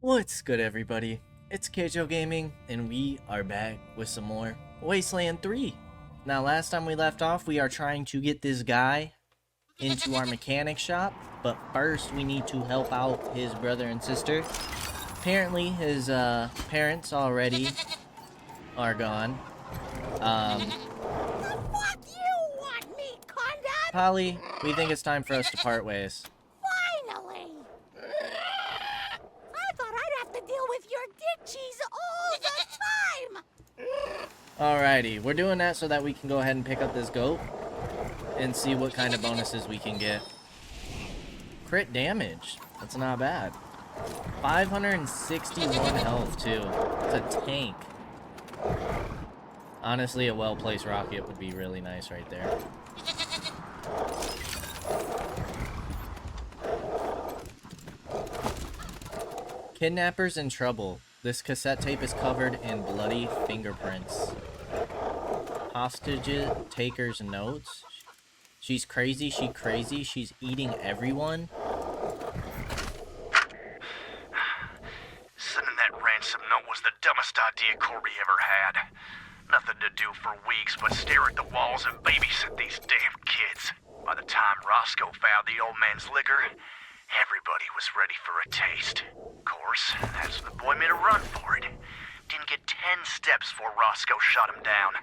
What's good, everybody? It's Kaige-O Gaming, and we are back with some more Wasteland 3. Now, last time we left off, we are trying to get this guy into our mechanic shop, but first we need to help out his brother and sister. Apparently, his parents already are gone. What you want me, Condon? Polly, we think it's time for us to part ways. Finally! I thought I'd have to deal with your dick cheese all the time! Alrighty, we're doing that so that we can go ahead and pick up this goat and see what kind of bonuses we can get. Crit damage. That's not bad. 561 health, too. It's a tank. Honestly, a well-placed rocket would be really nice right there. Kidnappers in trouble. This cassette tape is covered in bloody fingerprints. Hostage taker's notes. She's crazy, she's eating everyone. Sending that ransom note was the dumbest idea Corby ever had. Nothing to do for weeks but stare at the walls and babysit these damn kids. By the time Roscoe found the old man's liquor, everybody was ready for a taste. Of course, that's when the boy made a run for it. Didn't get 10 steps before Roscoe shot him down.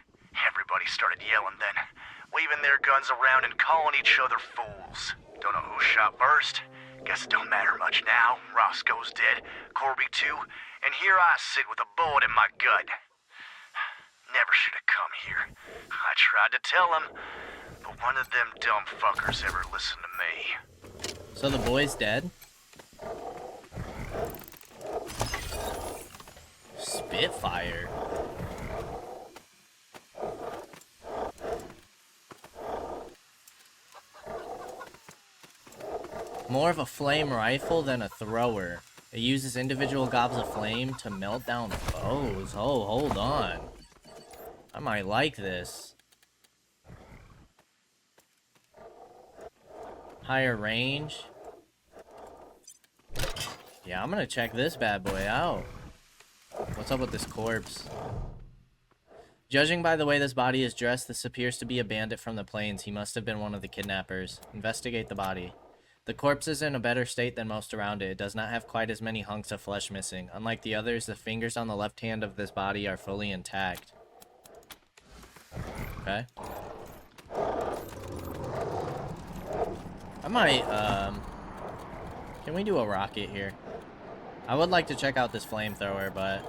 Everybody started yelling then, waving their guns around and calling each other fools. Don't know who shot first. Guess it don't matter much now. Roscoe's dead, Corby too, and here I sit with a bullet in my gut. Never should have come here. I tried to tell him, but one of them dumb fuckers ever listened to me. So the boy's dead? Spitfire. More of a flame rifle than a thrower. It uses individual gobs of flame to melt down foes. Oh, hold on. I might like this. Higher range. Yeah, I'm gonna check this bad boy out. What's up with this corpse? Judging by the way this body is dressed, this appears to be a bandit from the plains. He must have been one of the kidnappers. Investigate the body. The corpse is in a better state than most around it. It does not have quite as many hunks of flesh missing. Unlike the others, the fingers on the left hand of this body are fully intact. Okay. I might, can we do a rocket here? I would like to check out this flamethrower, but,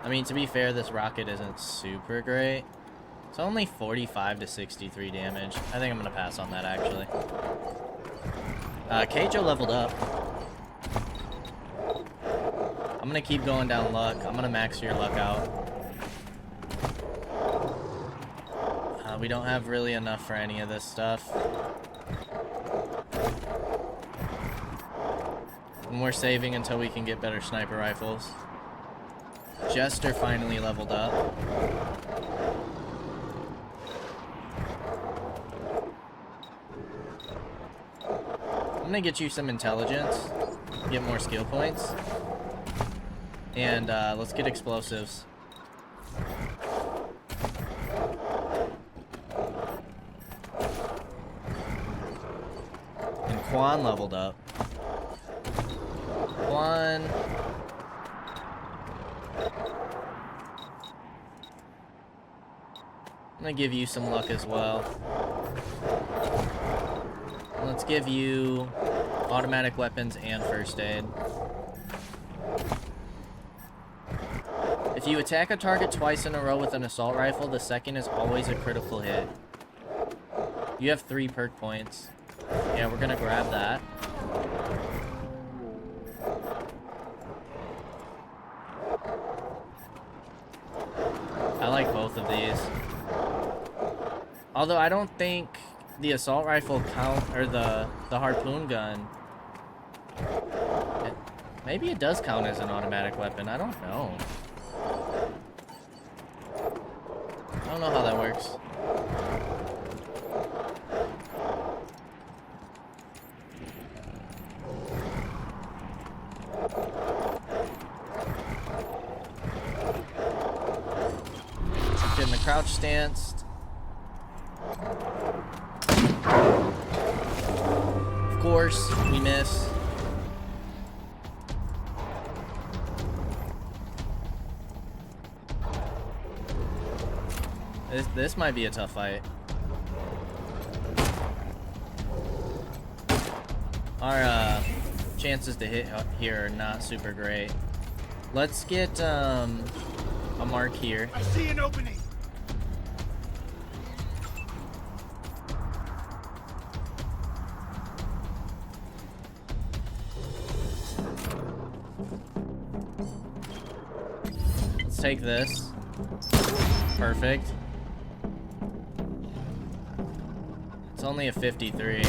I mean, to be fair, this rocket isn't super great. It's only 45 to 63 damage. I think I'm gonna pass on that, actually. Kaige-O leveled up. I'm gonna keep going down luck. I'm gonna max your luck out. We don't have really enough for any of this stuff. And we're saving until we can get better sniper rifles. Jester finally leveled up. I'm gonna get you some intelligence, get more skill points, and let's get explosives. And Quan leveled up. Quan. I'm gonna give you some luck as well. Let's give you automatic weapons and first aid. If you attack a target twice in a row with an assault rifle, the second is always a critical hit. You have 3 perk points. Yeah, we're gonna grab that. I like both of these. Although I don't think the assault rifle count, or the harpoon gun. Maybe it does count as an automatic weapon. I don't know. I don't know how that works. crouch stance. Of course, we miss. This might be a tough fight. Our chances to hit here are not super great. Let's get a mark here. I see an opening. Let's take this. Perfect. It's only a 53.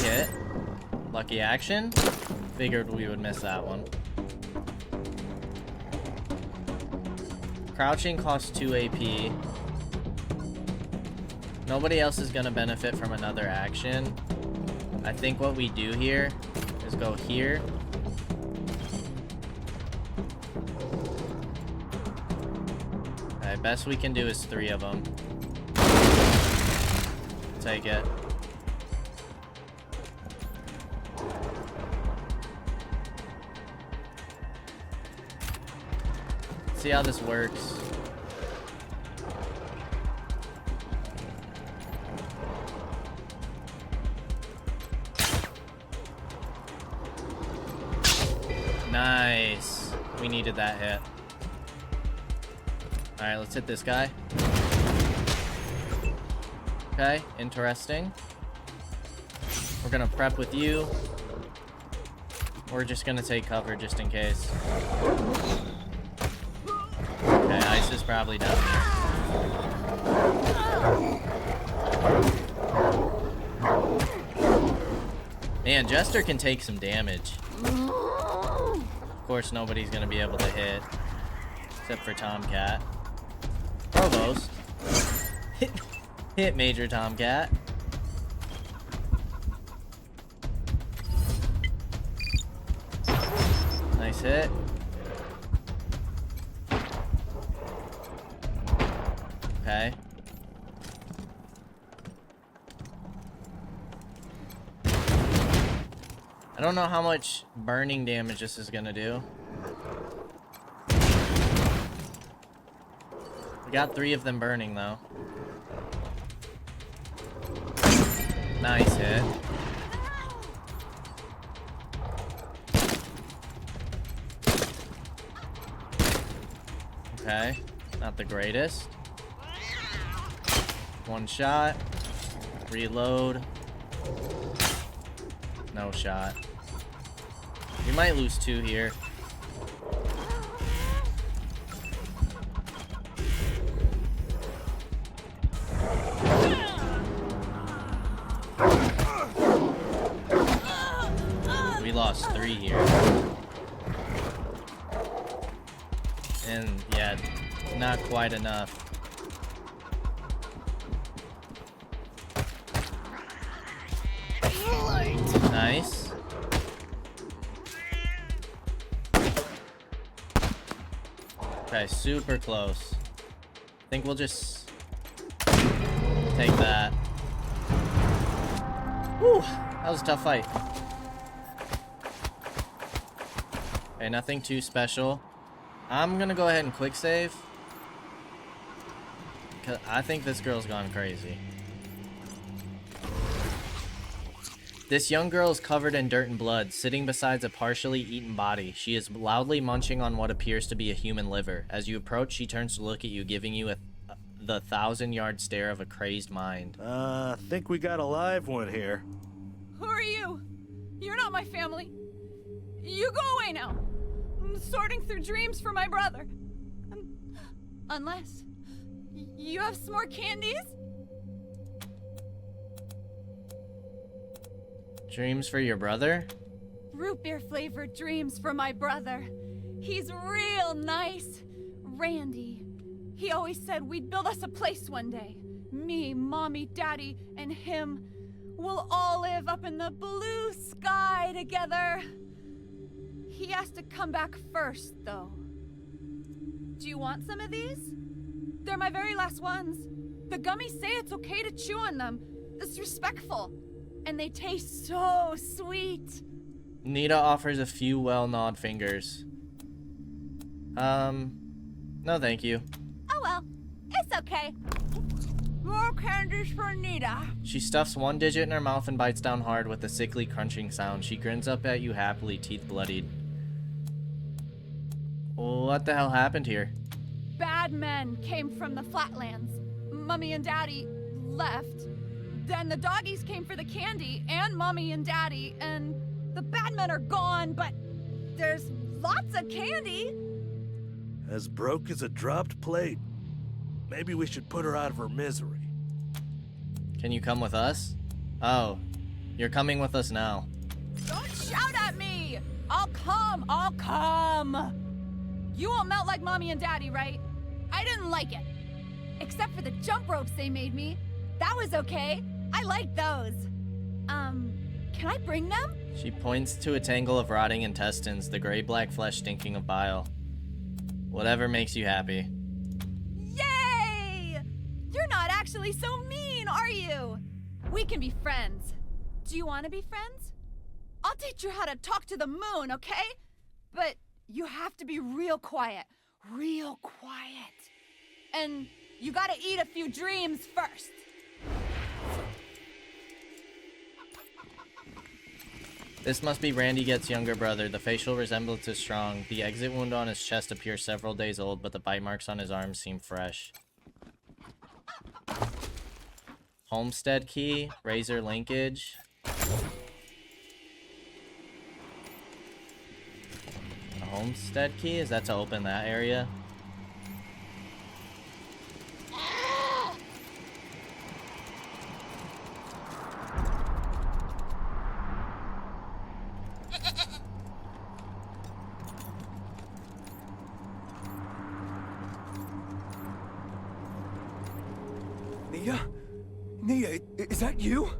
Hit. Lucky action. Figured we would miss that one. Crouching costs 2 AP. Nobody else is gonna benefit from another action. I think what we do here is go here. Alright, best we can do is 3 of them. Take it. See how this works. Nice. We needed that hit. Alright, let's hit this guy. Okay, interesting. We're gonna prep with you. We're just gonna take cover just in case. Okay, Ice is probably down here. Man, Jester can take some damage. Of course, nobody's gonna be able to hit. Except for Tomcat. Provost. Hit Major Tomcat. Nice hit. Okay. I don't know how much burning damage this is gonna do. We got 3 of them burning though. Nice hit. Okay, not the greatest. 1 shot. Reload. No shot. We might lose 2 here. We lost 3 here. And yeah, not quite enough. Nice. Okay, super close. I think we'll just take that. Whew, that was a tough fight. Okay, nothing too special. I'm gonna go ahead and quick save. Cause I think this girl's gone crazy. This young girl is covered in dirt and blood, sitting beside a partially eaten body. She is loudly munching on what appears to be a human liver. As you approach, she turns to look at you, giving you the 1,000-yard stare of a crazed mind. Think we got a live one here. Who are you? You're not my family. You go away now. I'm sorting through dreams for my brother. Unless you have some more candies? Dreams for your brother? Root beer flavored dreams for my brother. He's real nice. Randy. He always said we'd build us a place one day. Me, Mommy, Daddy, and him. We'll all live up in the blue sky together. He has to come back first, though. Do you want some of these? They're my very last ones. The gummies say it's okay to chew on them. It's respectful. And they taste so sweet. Nita offers a few well-gnawed fingers. No thank you. Oh well, it's okay. More candies for Nita. She stuffs one digit in her mouth and bites down hard with a sickly crunching sound. She grins up at you happily, teeth bloodied. What the hell happened here? Bad men came from the flatlands. Mummy and Daddy left. Then the doggies came for the candy and Mommy and Daddy, and the bad men are gone, but there's lots of candy. As broke as a dropped plate. Maybe we should put her out of her misery. Can you come with us? Oh, you're coming with us now. Don't shout at me! I'll come, I'll come! You won't melt like Mommy and Daddy, right? I didn't like it. Except for the jump ropes they made me. That was okay. I like those. Can I bring them? She points to a tangle of rotting intestines, the gray-black flesh stinking of bile. Whatever makes you happy. Yay! You're not actually so mean, are you? We can be friends. Do you want to be friends? I'll teach you how to talk to the moon, okay? But you have to be real quiet. Real quiet. And you gotta eat a few dreams first. This must be Randy Get's younger brother. The facial resemblance is strong. The exit wound on his chest appears several days old, but the bite marks on his arms seem fresh. Homestead key, razor linkage. A homestead key? Is that to open that area? Nia, is that you?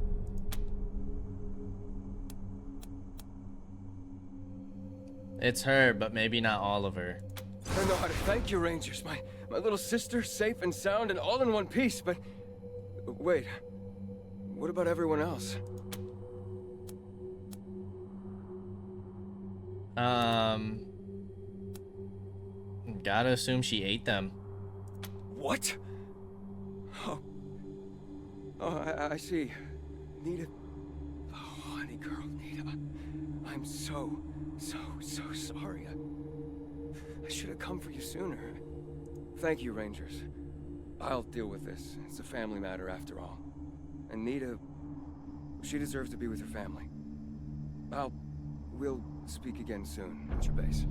It's her, but maybe not all of her. I don't know how to thank you, Rangers. My little sister, safe and sound and all in one piece, but... Wait. What about everyone else? Gotta assume she ate them. What? Oh, I see. Nita... Oh, honey girl, Nita. I'm so sorry. I should have come for you sooner. Thank you, Rangers. I'll deal with this. It's a family matter after all. And Nita... She deserves to be with her family. We'll speak again soon at your base.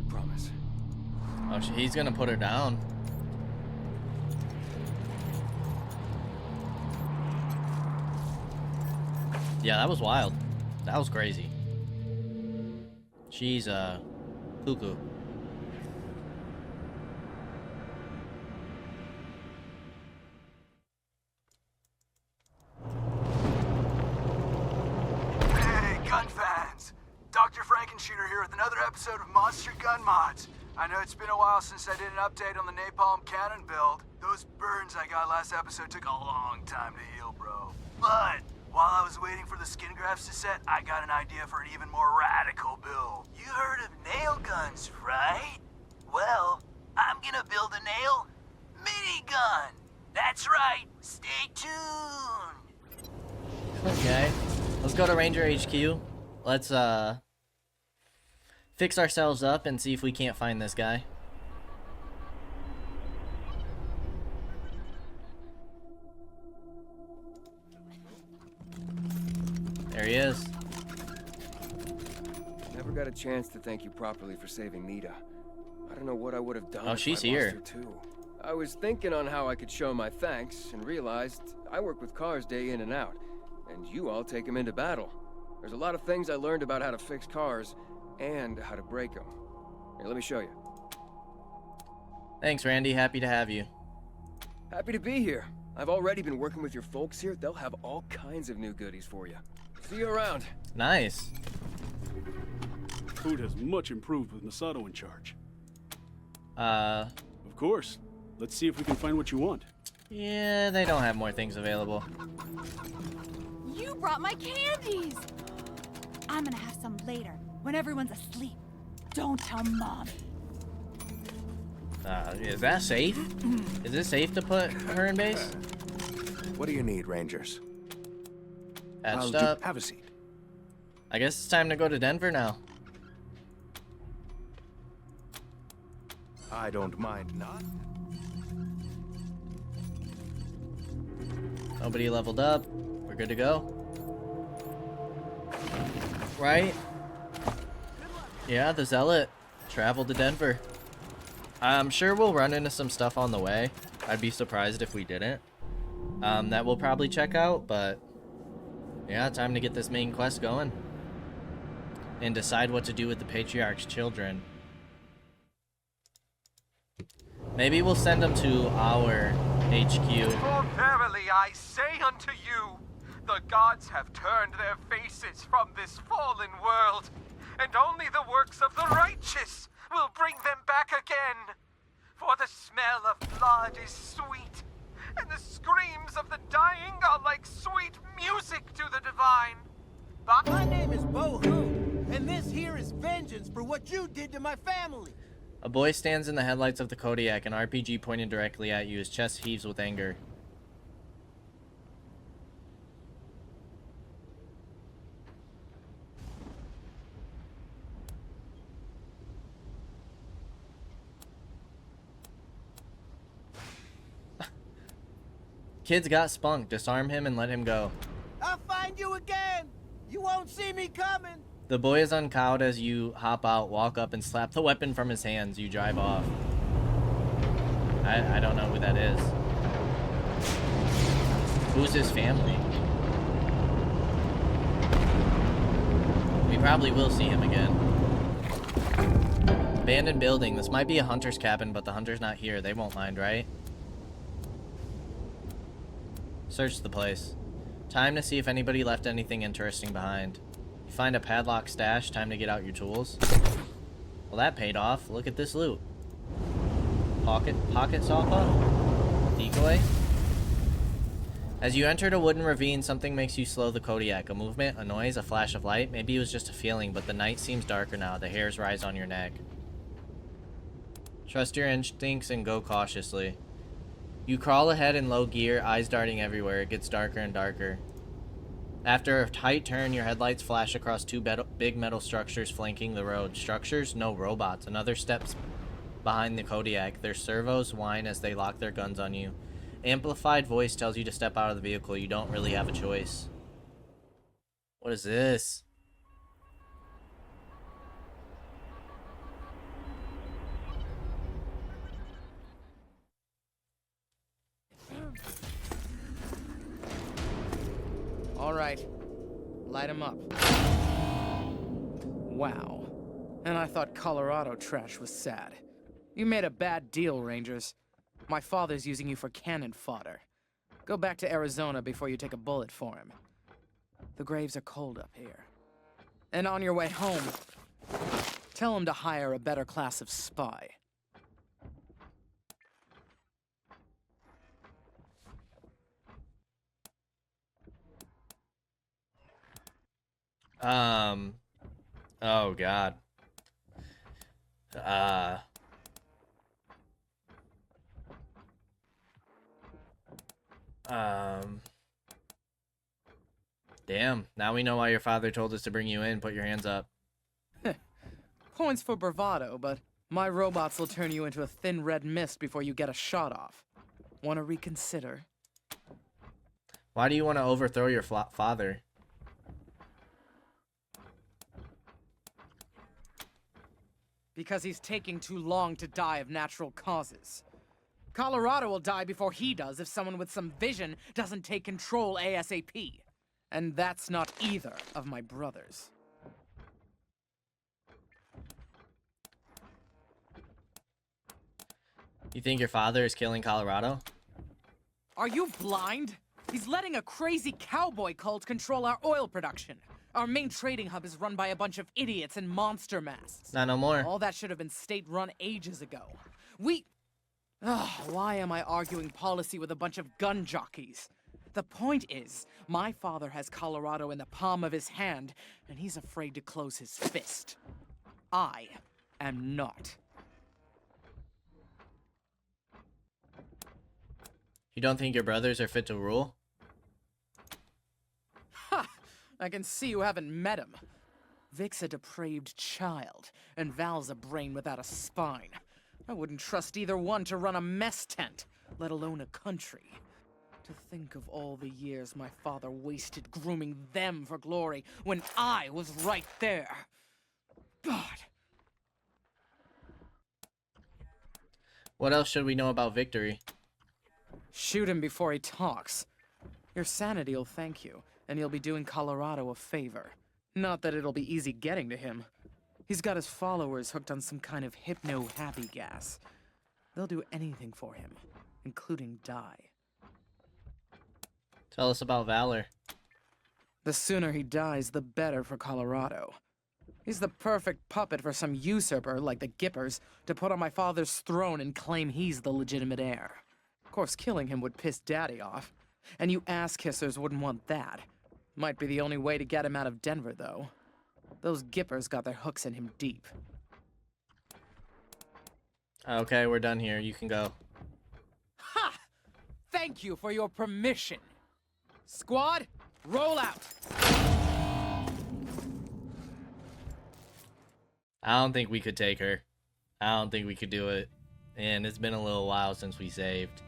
I promise. Oh, he's gonna put her down. Yeah, that was wild. That was crazy. She's, cuckoo. Hey, gun fans! Dr. Frankenshooter here with another episode of Monster Gun Mods. I know it's been a while since I did an update on the napalm cannon build. Those burns I got last episode took a long time to heal, bro. But while I was waiting for the skin grafts to set, I got an idea for an even more radical build. You heard of nail guns, right? Well, I'm gonna build a nail minigun. That's right. Stay tuned. Okay. Let's go to Ranger HQ. Let's, fix ourselves up and see if we can't find this guy. There he is. Never got a chance to thank you properly for saving Nita. I don't know what I would have done Oh, if she's I lost here. her too. I was thinking on how I could show my thanks and realized I work with cars day in and out, and you all take them into battle. There's a lot of things I learned about how to fix cars and how to break them. Here, let me show you. Thanks, Randy. Happy to have you. Happy to be here. I've already been working with your folks here. They'll have all kinds of new goodies for you. See you around. Nice. Food has much improved with Masato in charge. Uh, Of course. Let's see if we can find what you want. Yeah, they don't have more things available. You brought my candies! I'm gonna have some later, when everyone's asleep. Don't tell Mom. Is that safe? Is it safe to put her in base? What do you need, Rangers? Patched up. Have a seat. I guess it's time to go to Denver now. I don't mind not. Nobody leveled up. We're good to go. Right? Yeah, the Zealot traveled to Denver. I'm sure we'll run into some stuff on the way. I'd be surprised if we didn't. That we'll probably check out, but yeah, time to get this main quest going. And decide what to do with the Patriarch's children. Maybe we'll send them to our HQ. For verily I say unto you, the gods have turned their faces from this fallen world, and only the works of the righteous will bring them back again. For the smell of blood is sweet, and the screams of the dying are like sweet music to the divine. My name is Bo-Hu, and this here is vengeance for what you did to my family. A boy stands in the headlights of the Kodiak, an RPG pointed directly at you. His chest heaves with anger. Kid's got spunk. Disarm him and let him go. I'll find you again. You won't see me coming. The boy is uncowed as you hop out, walk up, and slap the weapon from his hands. You drive off. I don't know who that is. Who's his family? We probably will see him again. Abandoned building. This might be a hunter's cabin, but the hunter's not here. They won't mind, right? Search the place. Time to see if anybody left anything interesting behind. You find a padlock stash. Time to get out your tools. Well, that paid off. Look at this loot. Pocket saw. Decoy. As you entered a wooden ravine, something makes you slow the Kodiak. A movement, a noise, a flash of light. Maybe it was just a feeling, but the night seems darker now. The hairs rise on your neck. Trust your instincts and go cautiously. You crawl ahead in low gear, eyes darting everywhere. It gets darker and darker. After a tight turn, your headlights flash across two big metal structures flanking the road. Structures? No, robots. Another steps behind the Kodiak. Their servos whine as they lock their guns on you. Amplified voice tells you to step out of the vehicle. You don't really have a choice. What is this? All right, light him up. Wow. And I thought Colorado trash was sad. You made a bad deal, Rangers. My father's using you for cannon fodder. Go back to Arizona before you take a bullet for him. The graves are cold up here. And on your way home, tell him to hire a better class of spy. Oh God. Damn. Now we know why your father told us to bring you in. Put your hands up. Points for bravado, but my robots will turn you into a thin red mist before you get a shot off. Want to reconsider? Why do you want to overthrow your father? Because he's taking too long to die of natural causes. Colorado will die before he does if someone with some vision doesn't take control ASAP. And that's not either of my brothers. You think your father is killing Colorado? Are you blind? He's letting a crazy cowboy cult control our oil production. Our main trading hub is run by a bunch of idiots in monster masks. Not no more. All that should have been state-run ages ago. We Ugh, why am I arguing policy with a bunch of gun jockeys? The point is, my father has Colorado in the palm of his hand, and he's afraid to close his fist. I am not. You don't think your brothers are fit to rule? Ha! I can see you haven't met him. Vic's a depraved child, and Val's a brain without a spine. I wouldn't trust either one to run a mess tent, let alone a country. To think of all the years my father wasted grooming them for glory when I was right there. God. What else should we know about Victory? Shoot him before he talks. Your sanity'll thank you, and you'll be doing Colorado a favor. Not that it'll be easy getting to him. He's got his followers hooked on some kind of hypno-happy gas. They'll do anything for him, including die. Tell us about Valor. The sooner he dies, the better for Colorado. He's the perfect puppet for some usurper like the Gippers to put on my father's throne and claim he's the legitimate heir. Of course, killing him would piss Daddy off. And you ass-kissers wouldn't want that. Might be the only way to get him out of Denver, though. Those Gippers got their hooks in him deep. Okay, we're done here. You can go. Ha! Thank you for your permission. Squad, roll out! I don't think we could take her. I don't think we could do it. And it's been a little while since we saved.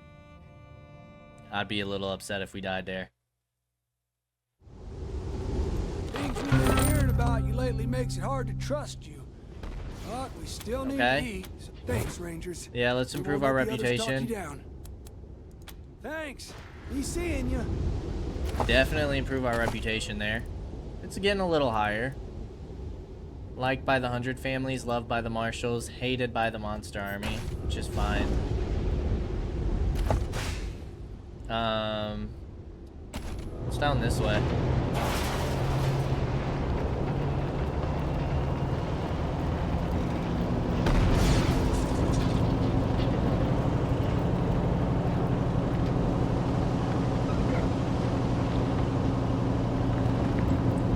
I'd be a little upset if we died there. Things we've been hearing about you lately makes it hard to trust you. But we still need to eat, so thanks, Rangers. Yeah, let's improve our reputation. Thanks. Be seeing you. Definitely improve our reputation there. It's getting a little higher. Liked by the 100 families, loved by the marshals, hated by the monster army, which is fine. It's down this way.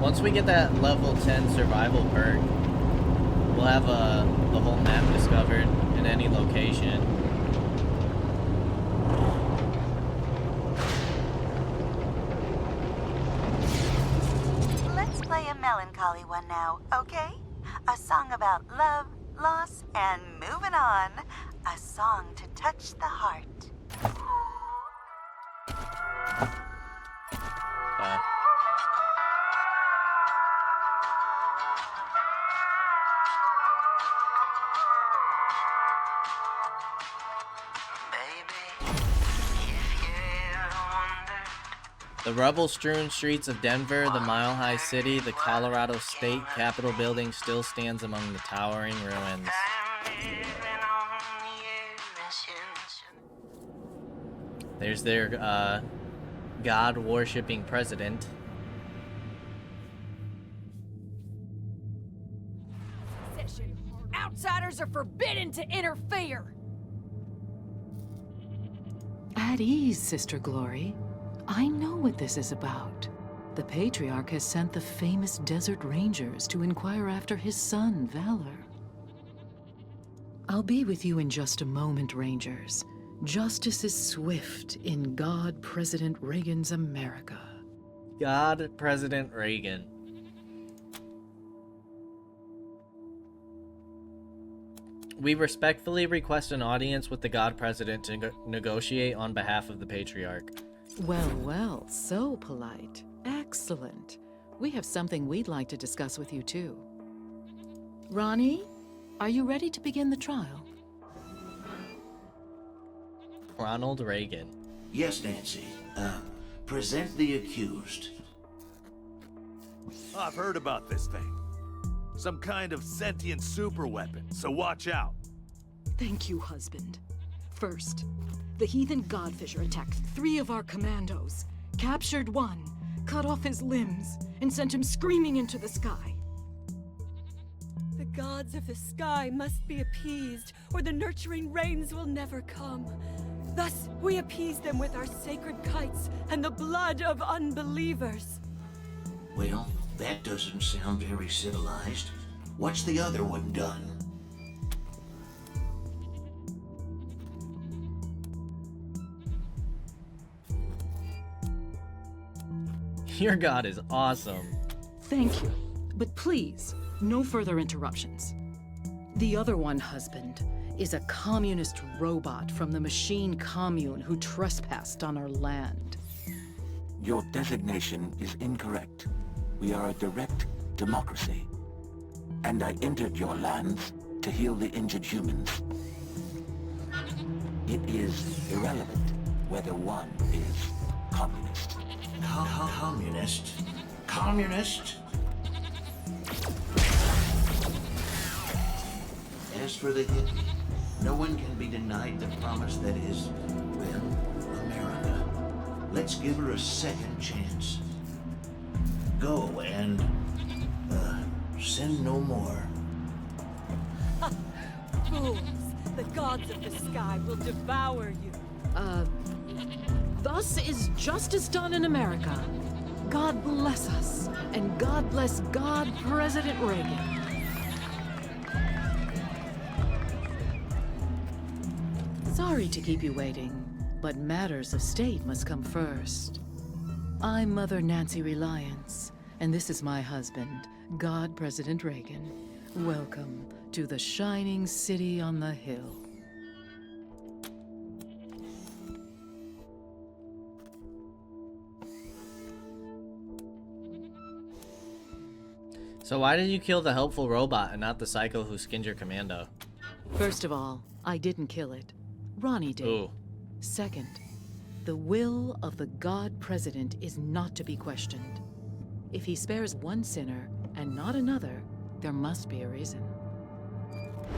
Once we get that level 10 survival perk, we'll have the whole map discovered in any location. Let's play a melancholy one now, okay? A song about love, loss, and moving on. A song to touch the heart. The rubble-strewn streets of Denver, the mile-high city, the Colorado State Capitol building still stands among the towering ruins. There's their, God-worshipping president. Outsiders are forbidden to interfere! At ease, Sister Glory. I know what this is about. The Patriarch has sent the famous Desert Rangers to inquire after his son, Valor. I'll be with you in just a moment, Rangers. Justice is swift in God President Reagan's America. God President Reagan. We respectfully request an audience with the God President to negotiate on behalf of the Patriarch. Well, well, so polite. Excellent. We have something we'd like to discuss with you, too. Ronnie, are you ready to begin the trial? Ronald Reagan. Yes, Nancy. Present the accused. I've heard about this thing. Some kind of sentient super weapon, so watch out. Thank you, husband. First, the heathen Godfisher attacked 3 of our commandos, captured 1, cut off his limbs, and sent him screaming into the sky. The gods of the sky must be appeased, or the nurturing rains will never come. Thus, we appease them with our sacred kites and the blood of unbelievers. Well, that doesn't sound very civilized. What's the other one done? Your god is awesome. Thank you. But please, no further interruptions. The other one, husband, is a communist robot from the machine commune who trespassed on our land. Your designation is incorrect. We are a direct democracy. And I entered your lands to heal the injured humans. It is irrelevant whether one is communist. Communist? Communist? As for the hidden, no one can be denied the promise that is, well, America. Let's give her a second chance. Go and, sin no more. Fools! The gods of the sky will devour you. Thus is justice done in America. God bless us, and God bless God, President Reagan. Sorry to keep you waiting, but matters of state must come first. I'm Mother Nancy Reliance, and this is my husband, God President Reagan. Welcome to the shining city on the hill. So why did you kill the helpful robot and not the psycho who skinned your commando? First of all, I didn't kill it. Ronnie did. Ooh. Second, the will of the God President is not to be questioned. If he spares one sinner and not another, there must be a reason.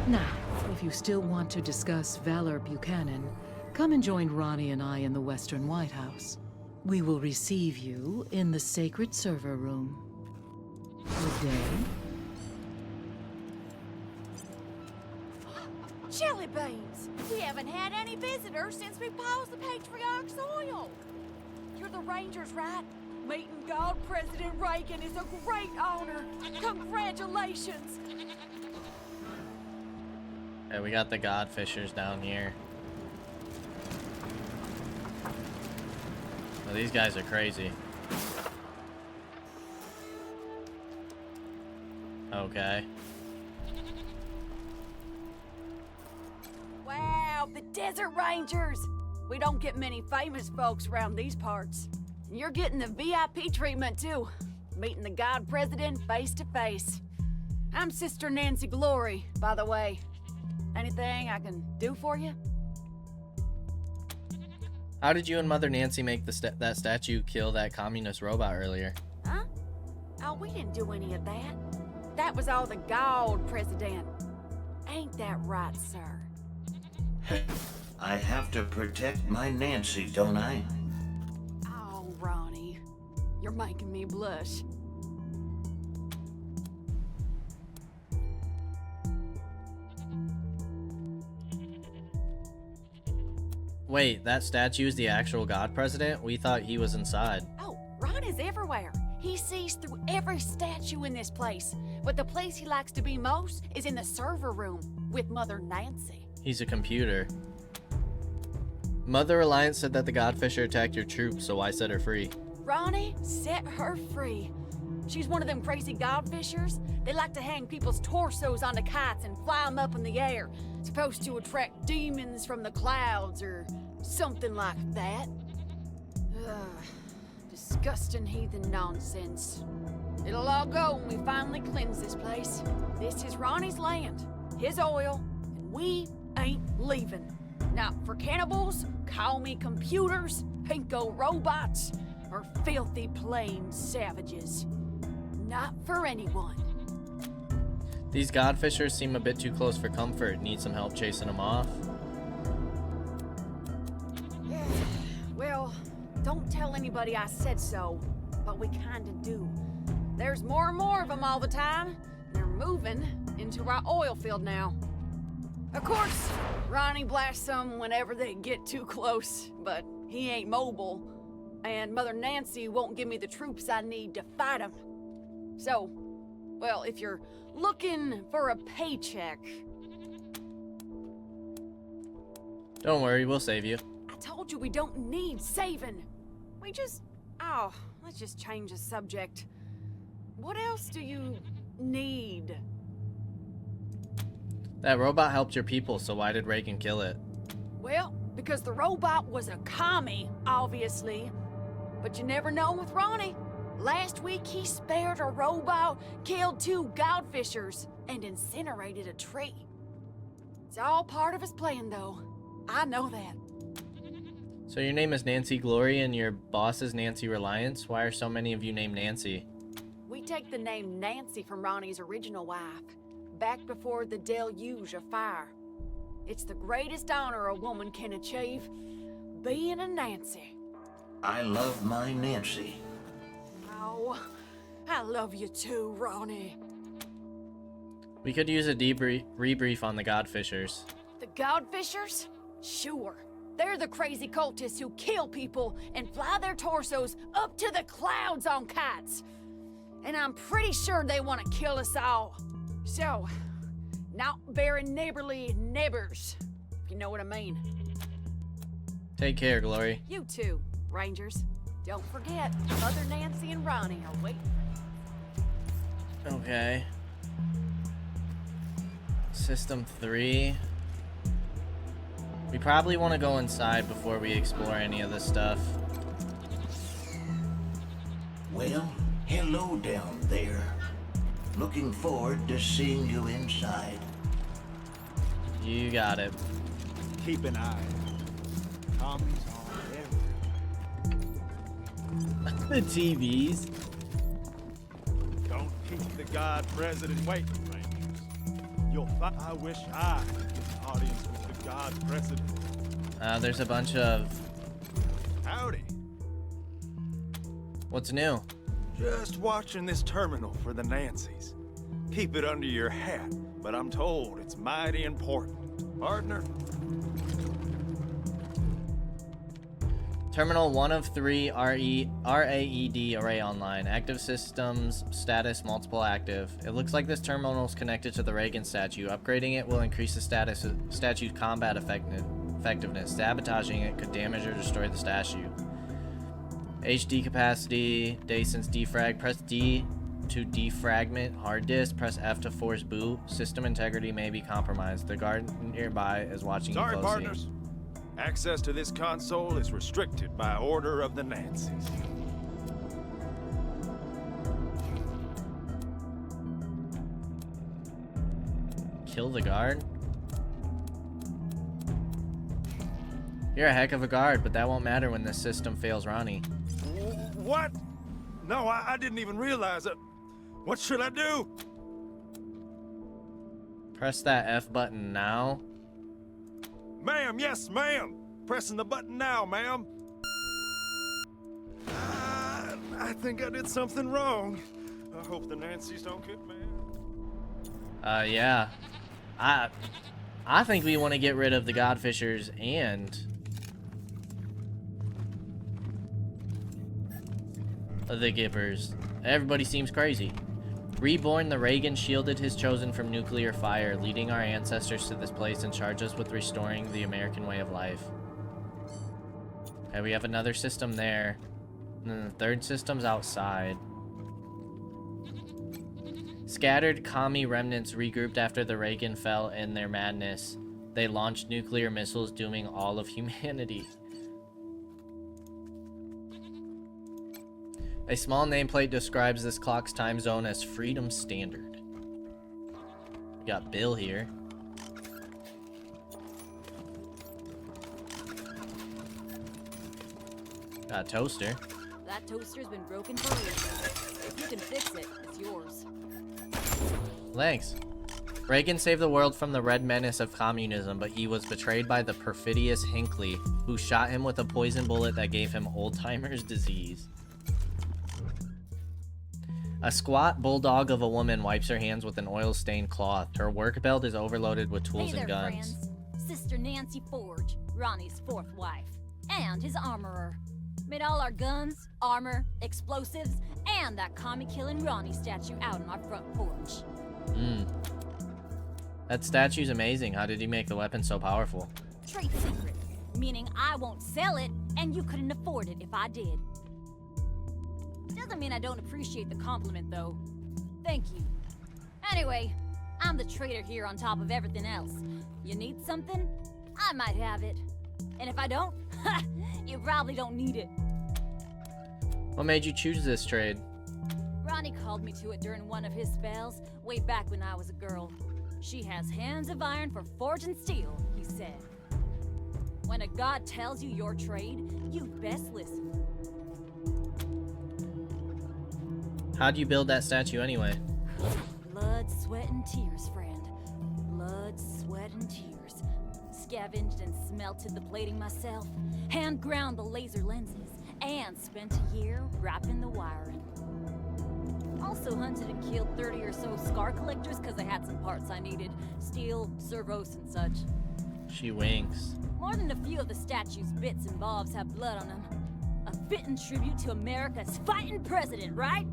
Now, if you still want to discuss Valor Buchanan, come and join Ronnie and I in the Western White House. We will receive you in the sacred server room. Good day. Jelly beans! We haven't had any visitors since we paused the Patriarch's oil. You're the Rangers, right? Meeting God President Reagan is a great honor. Congratulations! Hey, we got the Godfishers down here. Well, these guys are crazy. Okay. Wow, the Desert Rangers! We don't get many famous folks around these parts. And you're getting the VIP treatment, too. Meeting the God President face to face. I'm Sister Nancy Glory, by the way. Anything I can do for you? How did you and Mother Nancy make that statue kill that communist robot earlier? Huh? Oh, we didn't do any of that. That was all the God President. Ain't that right, sir? I have to protect my Nancy, don't I? Oh, Ronnie. You're making me blush. Wait, that statue is the actual God President? We thought he was inside. Oh, Ron is everywhere. He sees through every statue in this place. But the place he likes to be most is in the server room with Mother Nancy. He's a computer. Mother Reliance said that the Godfisher attacked your troops, so I set her free. Ronnie, set her free. She's one of them crazy Godfishers. They like to hang people's torsos onto kites and fly them up in the air. Supposed to attract demons from the clouds or something like that. Ugh, disgusting heathen nonsense. It'll all go when we finally cleanse this place. This is Ronnie's land, his oil, and we ain't leaving. Not for cannibals, call me computers, pinko robots, or filthy plain savages. Not for anyone. These Godfishers seem a bit too close for comfort. Need some help chasing them off? Well, don't tell anybody I said so, but we kinda do. There's more and more of them all the time. They're moving into our oil field now. Of course, Ronnie blasts them whenever they get too close, but he ain't mobile, and Mother Nancy won't give me the troops I need to fight him. So, well, if you're looking for a paycheck... Don't worry, we'll save you. I told you we don't need saving. We just... Oh, let's just change the subject. What else do you need? That robot helped your people, so why did Reagan kill it? Well, because the robot was a commie, obviously. But you never know with Ronnie. Last week he spared a robot, killed 2 godfishers, and incinerated a tree. It's all part of his plan, though. I know that. So your name is Nancy Glory and your boss is Nancy Reliance? Why are so many of you named Nancy? We take the name Nancy from Ronnie's original wife, back before the deluge of fire. It's the greatest honor a woman can achieve, being a Nancy. I love my Nancy. Oh, I love you too, Ronnie. We could use a rebrief on the Godfishers. The Godfishers? Sure. They're the crazy cultists who kill people and fly their torsos up to the clouds on kites. And I'm pretty sure they want to kill us all. So, not very neighborly neighbors, if you know what I mean. Take care, Glory. You too, Rangers. Don't forget, Mother Nancy and Ronnie are waiting. Okay. System 3. We probably want to go inside before we explore any of this stuff. Well, hello down there. Looking forward to seeing you inside. You got it. Keep an eye. Commies are everywhere. The TVs. Don't keep the God President waiting, Rangers. I wish I could get an audience with the God President. There's a bunch of... Howdy. What's new? Just watching this terminal for the Nancys. Keep it under your hat, but I'm told it's mighty important. Partner? Terminal 1 of 3 RAED array online. Active systems status multiple active. It looks like this terminal is connected to the Reagan statue. Upgrading it will increase the statue's combat effectiveness. Sabotaging it could damage or destroy the statue. HD capacity, day since defrag. Press D to defragment hard disk. Press F to force boot. System integrity may be compromised. The guard nearby is watching you closely. Sorry, partners. Access to this console is restricted by order of the Nancys. Kill the guard? You're a heck of a guard, but that won't matter when this system fails Ronnie. What? No, I didn't even realize it. What should I do? Press that F button now. Ma'am, yes, ma'am. Pressing the button now, ma'am. I think I did something wrong. I hope the Nancys don't get mad. Yeah. I think we want to get rid of the Godfishers and the Gippers. Everybody seems crazy. Reborn, the Reagan shielded his chosen from nuclear fire, leading our ancestors to this place and charged us with restoring the American way of life. Okay, we have another system there. And then the third system's outside. Scattered commie remnants regrouped after the Reagan fell in their madness. They launched nuclear missiles, dooming all of humanity. A small nameplate describes this clock's time zone as Freedom Standard. We got Bill here. Got a toaster. That toaster's been broken for years. If you can fix it, it's yours. Thanks. Reagan saved the world from the red menace of communism, but he was betrayed by the perfidious Hinckley, who shot him with a poison bullet that gave him old-timer's disease. A squat bulldog of a woman wipes her hands with an oil-stained cloth. Her work belt is overloaded with tools Hey and there, guns. friends. Sister Nancy Forge, Ronnie's fourth wife, and his armorer. Made all our guns, armor, explosives, and that commie-killing Ronnie statue out on our front porch. That statue's amazing. How did he make the weapon so powerful? Trade secret, meaning I won't sell it, and you couldn't afford it if I did. Doesn't mean I don't appreciate the compliment, though. Thank you. Anyway, I'm the trader here on top of everything else. You need something? I might have it. And if I don't, you probably don't need it. What made you choose this trade? Ronnie called me to it during one of his spells, way back when I was a girl. She has hands of iron for forging steel, he said. When a god tells you your trade, you best listen. How'd you build that statue anyway? Blood, sweat, and tears, friend. Blood, sweat, and tears. Scavenged and smelted the plating myself, hand ground the laser lenses, and spent a year wrapping the wiring. Also hunted and killed 30 or so scar collectors because I had some parts I needed. Steel, servos, and such. She winks. More than a few of the statue's bits and bobs have blood on them. A fitting tribute to America's fighting president, right?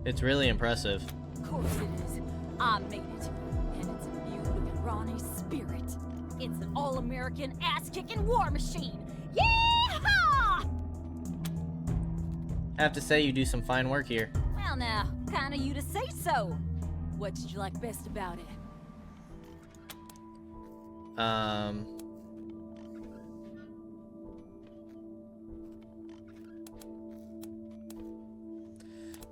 It's really impressive. Of course it is. I made it. And it's imbued with Ronnie's spirit. It's an all-American, ass-kicking war machine. Yeehaw! Have to say you do some fine work here. Well now, kinda you to say so. What did you like best about it?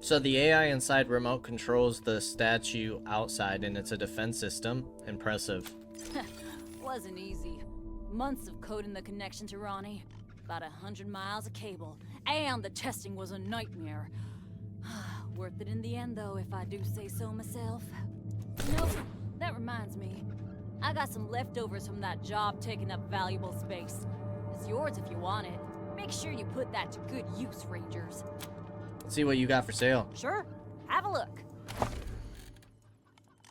So the AI inside remote controls the statue outside, and it's a defense system. Impressive. Wasn't easy. Months of coding the connection to Ronnie. About 100 miles of cable. And the testing was a nightmare. Worth it in the end, though, if I do say so myself. Nope, that reminds me. I got some leftovers from that job taking up valuable space. It's yours if you want it. Make sure you put that to good use, Rangers. Let's see what you got for sale. Sure, have a look.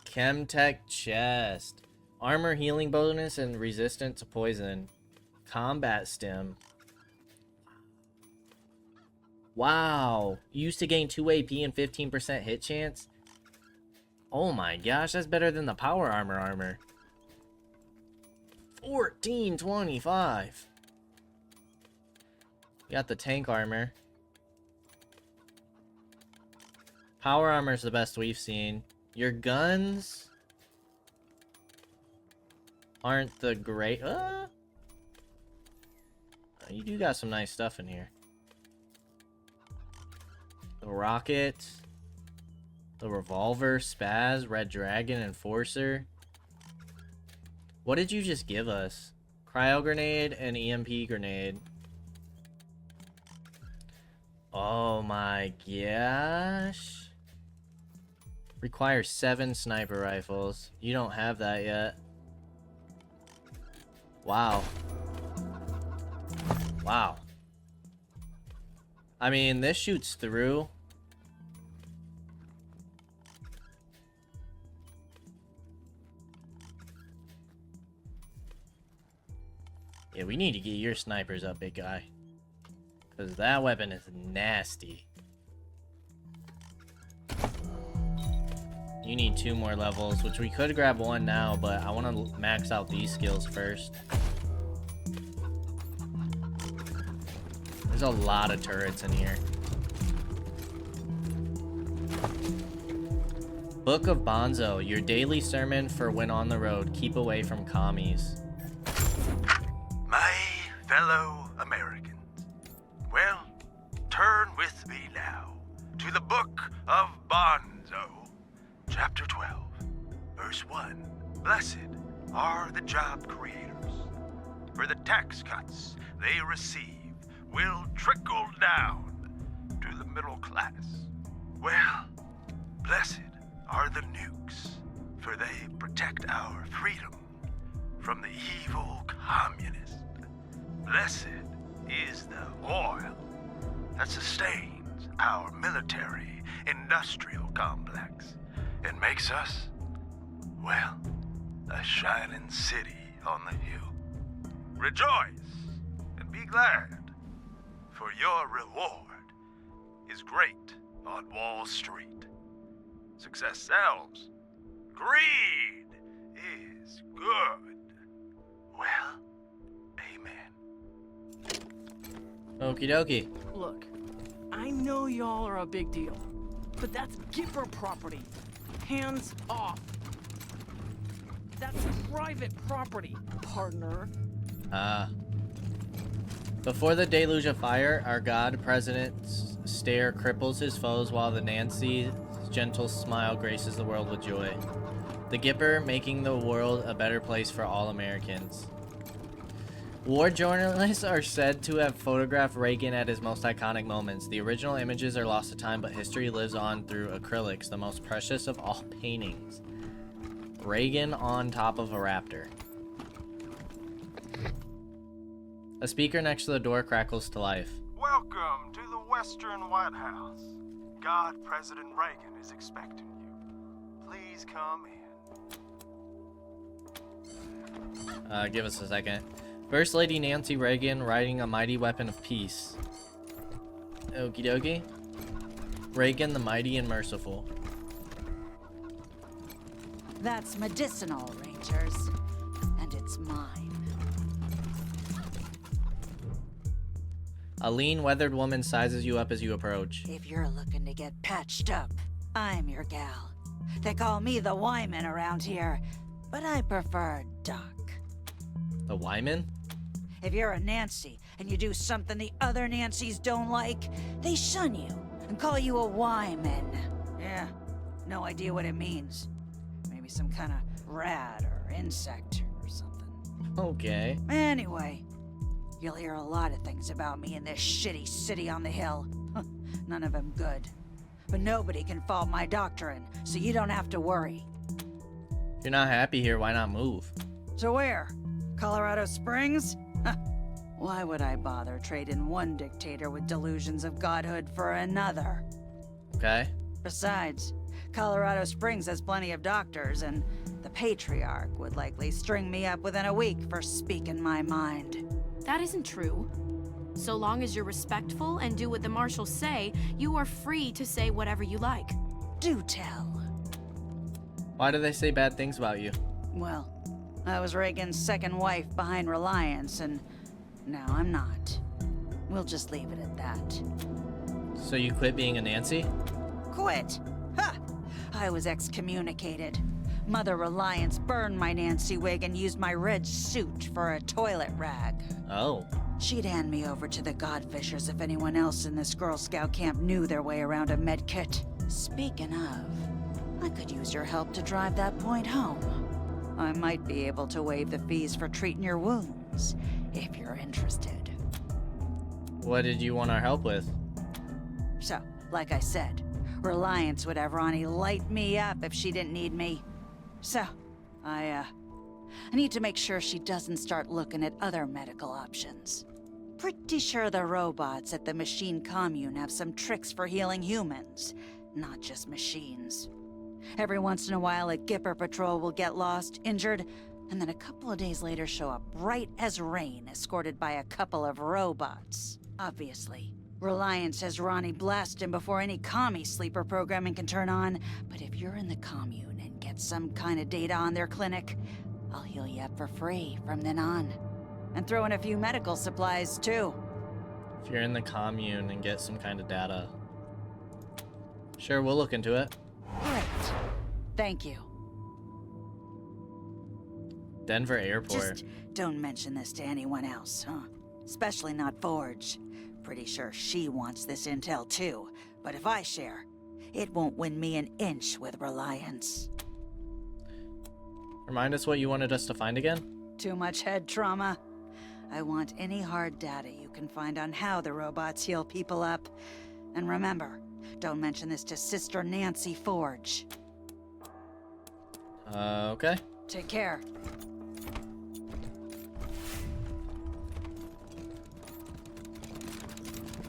Chemtech chest. Armor healing bonus and resistant to poison. Combat stem. Wow. You used to gain 2 AP and 15% hit chance? Oh my gosh, that's better than the power armor. 1425. You got the tank armor. Power armor is the best we've seen. Your guns aren't the great. You do got some nice stuff in here. The rocket, the revolver, spaz, red dragon, enforcer. What did you just give us? Cryo grenade and EMP grenade. Oh my gosh. Requires 7 sniper rifles. You don't have that yet. Wow. Wow. I mean, this shoots through. Yeah, we need to get your snipers up, big guy. Because that weapon is nasty. You need 2 more levels, which we could grab 1 now, but I want to max out these skills first. There's a lot of turrets in here. Book of Bonzo, your daily sermon for when on the road. Keep away from commies. My fellow Americans, well, turn with me now to the Book of Bonzo, Chapter 12, Verse 1. Blessed are the job creators, for the tax cuts they receive will trickle down to the middle class. Well, blessed are the nukes, for they protect our freedom from the evil communist. Blessed is the oil that sustains our military industrial complex. It makes us, well, a shining city on the hill. Rejoice and be glad, for your reward is great on Wall Street. Success sells. Greed is good. Well, amen. Okie dokie. Look, I know y'all are a big deal, but that's Gipper property. Hands off. That's private property, partner. Before the deluge of fire, our god president's stare cripples his foes while the Nancy's gentle smile graces the world with joy. The Gipper making the world a better place for all Americans. War journalists are said to have photographed Reagan at his most iconic moments. The original images are lost to time, but history lives on through acrylics, the most precious of all paintings. Reagan on top of a raptor. A speaker next to the door crackles to life. Welcome to the Western White House. God President Reagan is expecting you. Please come in. Give us a second. First Lady Nancy Reagan riding a mighty weapon of peace. Okie dokie. Reagan the mighty and merciful. That's medicinal, Rangers. And it's mine. A lean, weathered woman sizes you up as you approach. If you're looking to get patched up, I'm your gal. They call me the Wyman around here, but I prefer Doc. The Wyman? If you're a Nancy and you do something the other Nancys don't like, they shun you and call you a Wyman. Yeah, no idea what it means. Maybe some kind of rat or insect or something. Okay. Anyway, you'll hear a lot of things about me in this shitty city on the hill. None of them good. But nobody can fault my doctrine, so you don't have to worry. If you're not happy here, why not move? So where? Colorado Springs? Why would I bother trading one dictator with delusions of godhood for another? Okay. Besides, Colorado Springs has plenty of doctors, and the Patriarch would likely string me up within a week for speaking my mind. That isn't true. So long as you're respectful and do what the marshals say, you are free to say whatever you like. Do tell. Why do they say bad things about you? Well, I was Reagan's second wife behind Reliance, and now I'm not. We'll just leave it at that. So you quit being a Nancy? Quit? Ha! I was excommunicated. Mother Reliance burned my Nancy wig and used my red suit for a toilet rag. Oh. She'd hand me over to the Godfishers if anyone else in this Girl Scout camp knew their way around a medkit. Speaking of, I could use your help to drive that point home. I might be able to waive the fees for treating your wounds, if you're interested. What did you want our help with? So, like I said, Reliance would have Ronnie light me up if she didn't need me. So, I need to make sure she doesn't start looking at other medical options. Pretty sure the robots at the machine commune have some tricks for healing humans, not just machines. Every once in a while, a Gipper patrol will get lost, injured, and then a couple of days later show up bright as rain, escorted by a couple of robots. Obviously, Reliance has Ronnie blast him before any commie sleeper programming can turn on, but if you're in the commune and get some kind of data on their clinic, I'll heal you up for free from then on. And throw in a few medical supplies, too. If you're in the commune and get some kind of data. Sure, we'll look into it. Great. Thank you. Denver Airport. Just don't mention this to anyone else, huh? Especially not Forge. Pretty sure she wants this intel too. But if I share, it won't win me an inch with Reliance. Remind us what you wanted us to find again? Too much head trauma. I want any hard data you can find on how the robots heal people up. And remember, don't mention this to Sister Nancy Forge. Okay. Take care.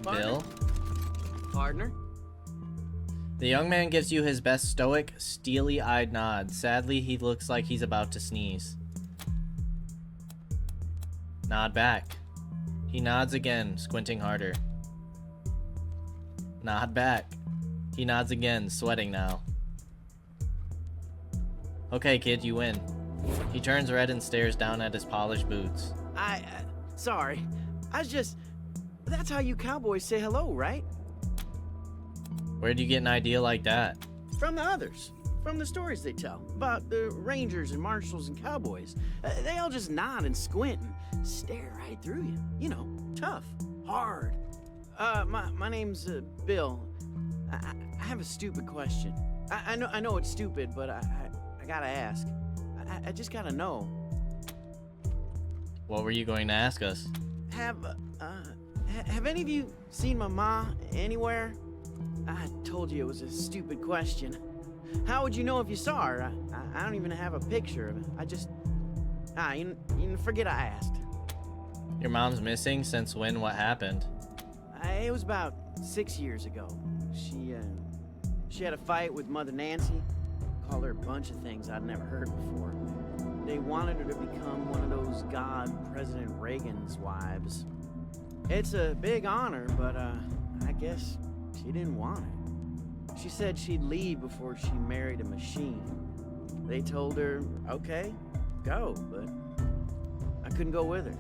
Bill? partner. The young man gives you his best stoic, steely-eyed nod. Sadly, he looks like he's about to sneeze. Nod back. He nods again, squinting harder. Nod back. He nods again, sweating now. Okay, kid, you win. He turns red and stares down at his polished boots. Sorry. That's how you cowboys say hello, right? Where'd you get an idea like that? From the others. From the stories they tell. About the rangers and marshals and cowboys. They all just nod and squint and stare right through you. You know, tough, hard. My name's Bill. I have a stupid question. I know it's stupid, but I gotta ask. I just gotta know. What were you going to ask us? Have any of you seen my ma anywhere? I told you it was a stupid question. How would you know if you saw her? I don't even have a picture of it. I just... you forget I asked. Your mom's missing? Since when? What happened? It was about 6 years ago. She had a fight with Mother Nancy. Called her a bunch of things I'd never heard before. They wanted her to become one of those God President Reagan's wives. It's a big honor, but I guess she didn't want it. She said she'd leave before she married a machine. They told her, okay, go, but I couldn't go with her.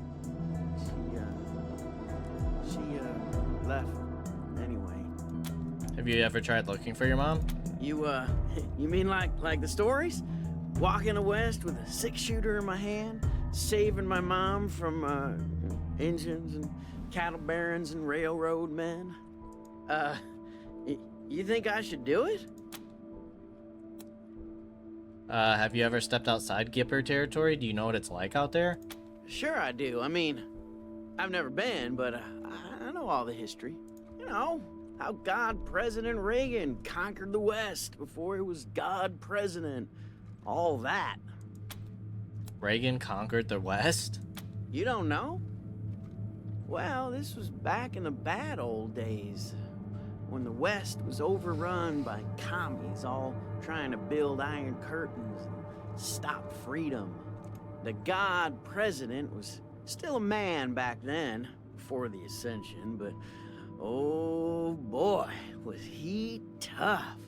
She left anyway. Have you ever tried looking for your mom? You mean like the stories? Walking the West with a 6-shooter in my hand, saving my mom from engines and cattle barons and railroad men? You think I should do it? Have you ever stepped outside Gipper territory? Do you know what it's like out there? Sure I do. I mean, I've never been, but I know all the history. You know, how God President Reagan conquered the West before he was God President. All that. Reagan conquered the West? You don't know? Well, this was back in the bad old days, when the West was overrun by commies all trying to build iron curtains and stop freedom. The God President was still a man back then, before the Ascension, but oh boy, was he tough.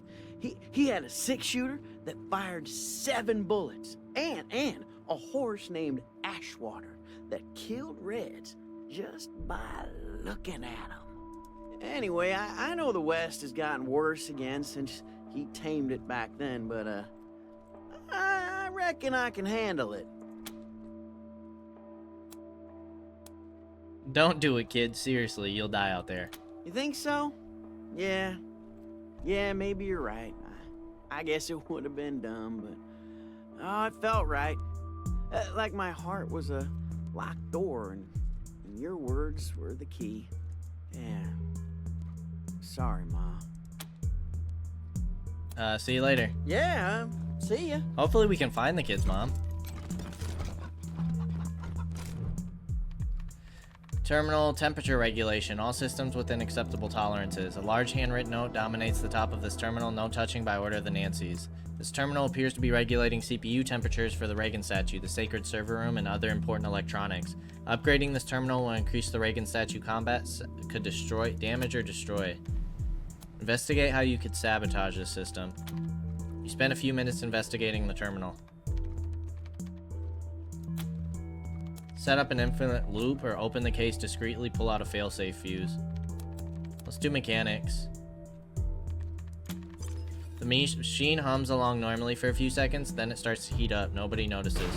He had a 6-shooter that fired 7 bullets, and a horse named Ashwater that killed Reds just by looking at them. Anyway, I know the West has gotten worse again since he tamed it back then, but I reckon I can handle it. Don't do it, kid. Seriously, you'll die out there. You think so? Yeah, maybe you're right. I guess it would have been dumb, but it felt right. Like my heart was a locked door, and your words were the key. Yeah. Sorry, Ma. See you later. Yeah, see ya. Hopefully we can find the kid's mom. Terminal temperature regulation. All systems within acceptable tolerances. A large handwritten note dominates the top of this terminal. No touching by order of the Nancys. This terminal appears to be regulating CPU temperatures for the Reagan statue, the sacred server room, and other important electronics. Upgrading this terminal will increase the Reagan statue combat could damage or destroy. Investigate how you could sabotage this system. You spend a few minutes investigating the terminal. Set up an infinite loop or open the case discreetly, pull out a failsafe fuse. Let's do mechanics. The machine hums along normally for a few seconds, then it starts to heat up. Nobody notices.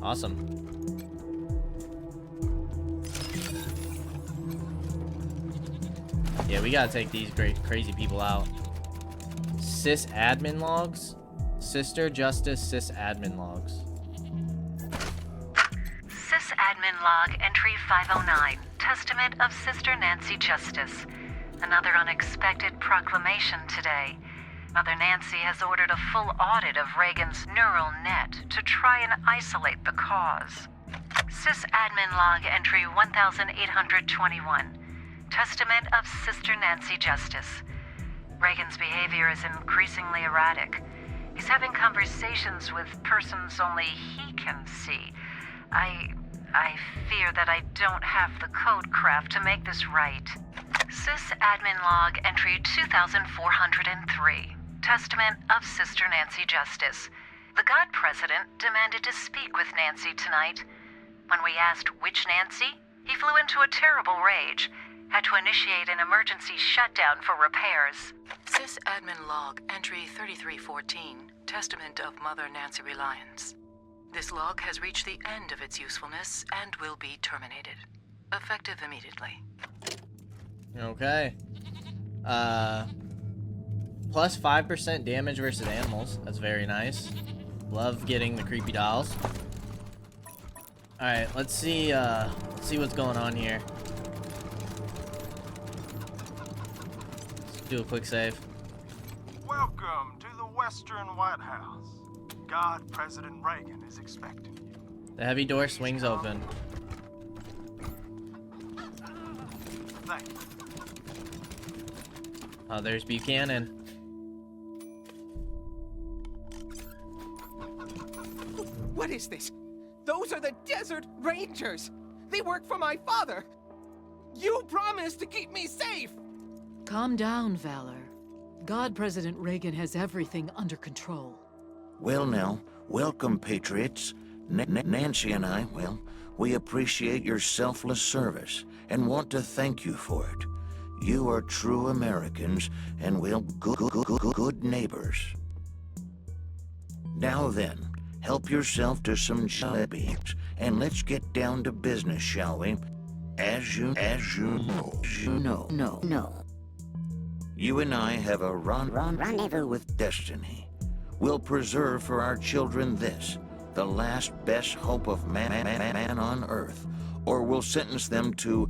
Awesome. Yeah, we gotta take these crazy people out. Sysadmin logs? Sister Justice sysadmin logs. Sysadmin log entry 509. Testament of Sister Nancy Justice. Another unexpected proclamation today. Mother Nancy has ordered a full audit of Reagan's neural net to try and isolate the cause. Sysadmin log entry 1821. Testament of Sister Nancy Justice. Reagan's behavior is increasingly erratic. He's having conversations with persons only he can see. I fear that I don't have the code craft to make this right. Sys-admin log entry 2403. Testament of Sister Nancy Justice. The God President demanded to speak with Nancy tonight. When we asked which Nancy, he flew into a terrible rage. Had to initiate an emergency shutdown for repairs. Sys-admin log entry 3314. Testament of Mother Nancy Reliance. This log has reached the end of its usefulness and will be terminated. Effective immediately. Okay. Plus 5% damage versus animals. That's very nice. Love getting the creepy dolls. Alright, let's see what's going on here. Let's do a quick save. Welcome to the Western White House. God President Reagan is expecting you. The heavy door swings open. Thank you. Oh, there's Buchanan. What is this? Those are the Desert Rangers! They work for my father! You promised to keep me safe! Calm down, Valor. God President Reagan has everything under control. Well now, welcome, Patriots. Nancy and I, well, we appreciate your selfless service and want to thank you for it. You are true Americans and, well, good neighbors. Now then, help yourself to some jalebies and let's get down to business, shall we? As you know. You and I have a rendezvous with destiny. We'll preserve for our children this, the last best hope of man on Earth, or we'll sentence them to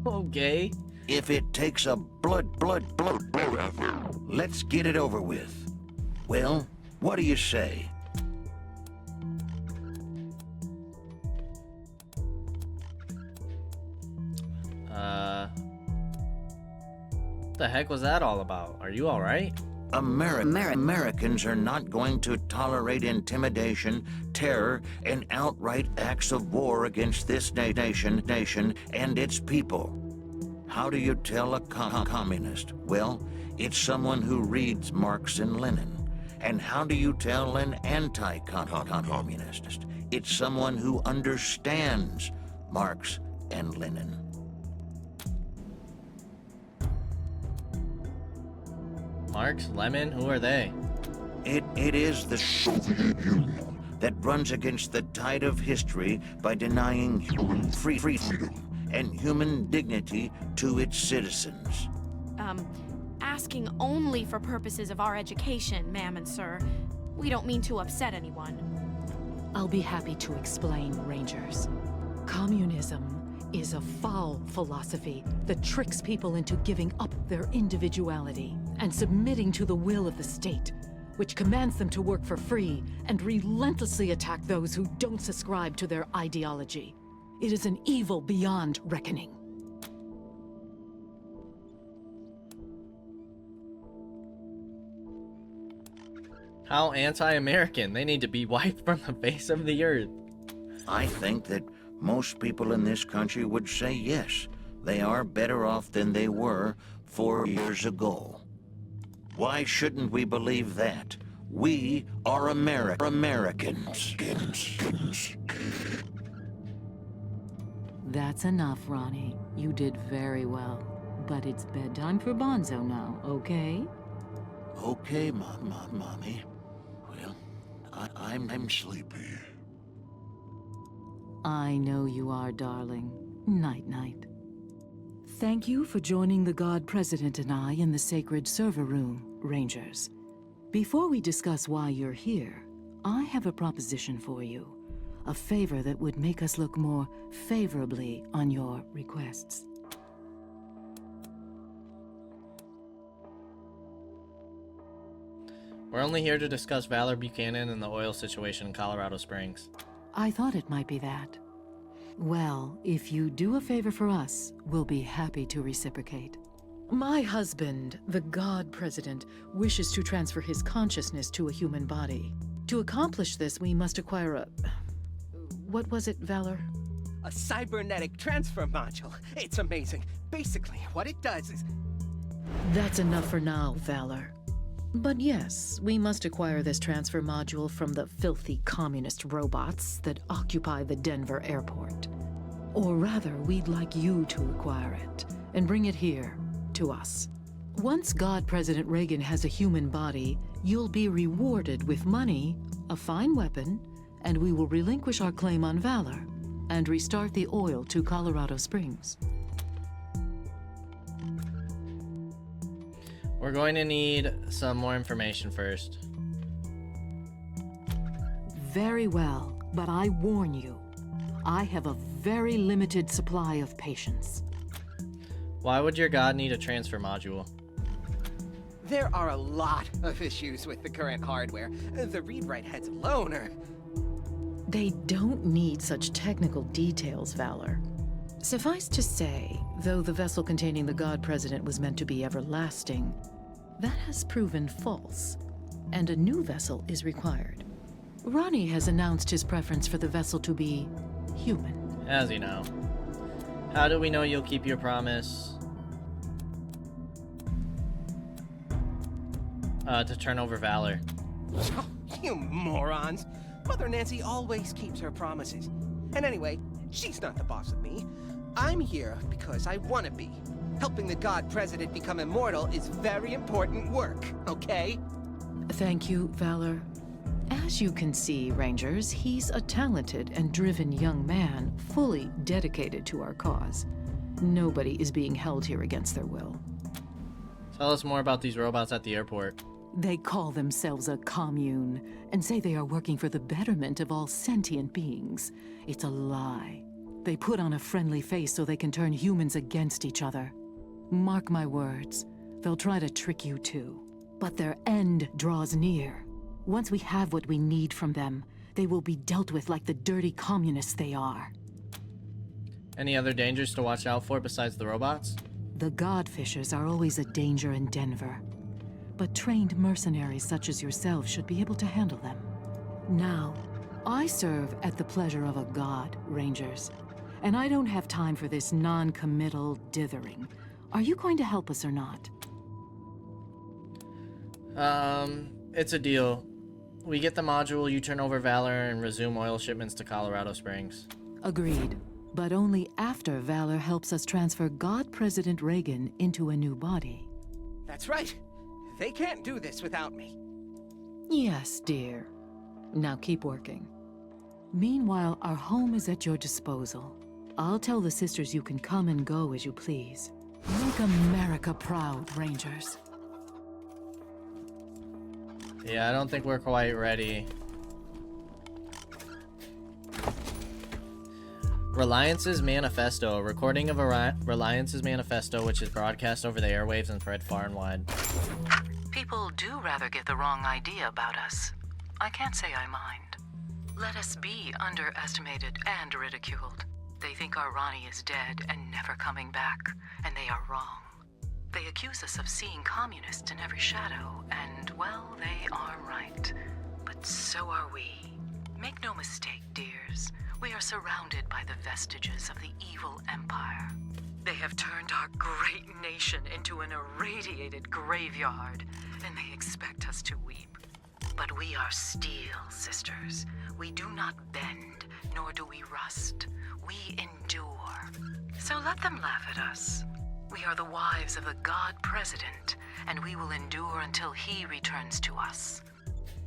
Okay. If it takes a blood, let's get it over with. Well, what do you say? What the heck was that all about? Are you alright? Americans are not going to tolerate intimidation, terror, and outright acts of war against this nation and its people. How do you tell a communist? Well, it's someone who reads Marx and Lenin. And how do you tell an anti-communist? It's someone who understands Marx and Lenin. Marx, Lemon, who are they? It is the Soviet Union that runs against the tide of history by denying human freedom and human dignity to its citizens. Asking only for purposes of our education, ma'am and sir. We don't mean to upset anyone. I'll be happy to explain, Rangers. Communism is a foul philosophy that tricks people into giving up their individuality and submitting to the will of the state, which commands them to work for free and relentlessly attack those who don't subscribe to their ideology. It is an evil beyond reckoning. How anti-American. They need to be wiped from the face of the earth. I think that most people in this country would say yes. They are better off than they were 4 years ago. Why shouldn't we believe that? We are Americans. That's enough, Ronnie. You did very well. But it's bedtime for Bonzo now, okay? Okay, Mommy. Well, I'm sleepy. I know you are, darling. Night-night. Thank you for joining the God President and I in the sacred server room, Rangers. Before we discuss why you're here, I have a proposition for you. A favor that would make us look more favorably on your requests. We're only here to discuss Valor Buchanan and the oil situation in Colorado Springs. I thought it might be that. Well, if you do a favor for us, we'll be happy to reciprocate. My husband, the God President, wishes to transfer his consciousness to a human body. To accomplish this, we must acquire a... What was it, Valor? A cybernetic transfer module. It's amazing. Basically, what it does is... That's enough for now, Valor. But yes, we must acquire this transfer module from the filthy communist robots that occupy the Denver airport. Or rather, we'd like you to acquire it and bring it here, to us. Once God President Reagan has a human body, you'll be rewarded with money, a fine weapon, and we will relinquish our claim on Valor and restart the oil to Colorado Springs. We're going to need some more information first. Very well, but I warn you, I have a very limited supply of patience. Why would your god need a transfer module? There are a lot of issues with the current hardware. The read-write heads alone are... They don't need such technical details, Valor. Suffice to say, though the vessel containing the God President was meant to be everlasting, that has proven false, and a new vessel is required. Ronnie has announced his preference for the vessel to be human. As you know. How do we know you'll keep your promise? To turn over Valor. You morons! Mother Nancy always keeps her promises. And anyway, she's not the boss of me. I'm here because I want to be. Helping the God President become immortal is very important work, okay? Thank you, Valor. As you can see, Rangers, he's a talented and driven young man, fully dedicated to our cause. Nobody is being held here against their will. Tell us more about these robots at the airport. They call themselves a commune and say they are working for the betterment of all sentient beings. It's a lie. They put on a friendly face so they can turn humans against each other. Mark my words, they'll try to trick you too. But their end draws near. Once we have what we need from them, they will be dealt with like the dirty communists they are. Any other dangers to watch out for besides the robots? The Godfishers are always a danger in Denver. But trained mercenaries such as yourself should be able to handle them. Now, I serve at the pleasure of a god, Rangers. And I don't have time for this non-committal dithering. Are you going to help us or not? It's a deal. We get the module, you turn over Valor, and resume oil shipments to Colorado Springs. Agreed. But only after Valor helps us transfer God President Reagan into a new body. That's right. They can't do this without me. Yes, dear. Now keep working. Meanwhile, our home is at your disposal. I'll tell the sisters you can come and go as you please. Make America proud, Rangers. Yeah, I don't think we're quite ready. Reliance's Manifesto, a recording of Reliance's Manifesto, which is broadcast over the airwaves and spread far and wide. People do rather get the wrong idea about us. I can't say I mind. Let us be underestimated and ridiculed. They think our Ronnie is dead and never coming back, and they are wrong. They accuse us of seeing communists in every shadow, and, well, they are right. But so are we. Make no mistake, dears. We are surrounded by the vestiges of the evil empire. They have turned our great nation into an irradiated graveyard, and they expect us to weep. But we are steel, sisters. We do not bend, nor do we rust. We endure. So let them laugh at us. We are the wives of the God President, and we will endure until he returns to us.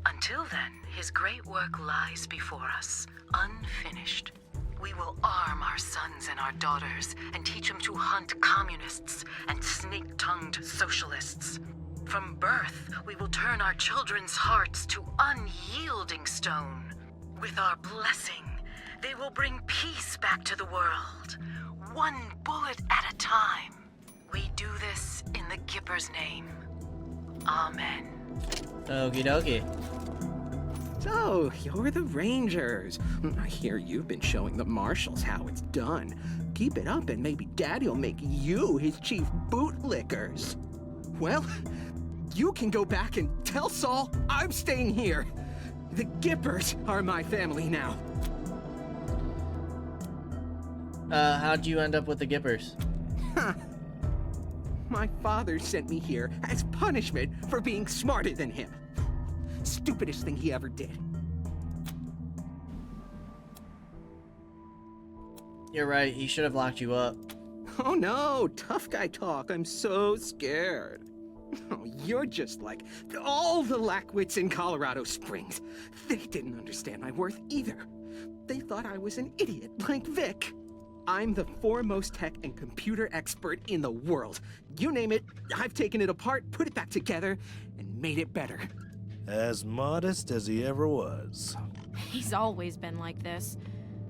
Until then, his great work lies before us, unfinished. We will arm our sons and our daughters and teach them to hunt communists and snake-tongued socialists. From birth, we will turn our children's hearts to unyielding stone. With our blessing, they will bring peace back to the world, one bullet at a time. We do this in the Gipper's name. Amen. Okie dokie. So, you're the Rangers. I hear you've been showing the Marshals how it's done. Keep it up and maybe Daddy'll make you his chief bootlickers. Well, you can go back and tell Saul I'm staying here. The Gippers are my family now. How'd you end up with the Gippers? Huh. My father sent me here as punishment for being smarter than him. Stupidest thing he ever did. You're right, he should have locked you up. Oh no, tough guy talk. I'm so scared. Oh, you're just like all the Lackwits in Colorado Springs. They didn't understand my worth either. They thought I was an idiot like Vic. I'm the foremost tech and computer expert in the world. You name it, I've taken it apart, put it back together, and made it better. As modest as he ever was. He's always been like this.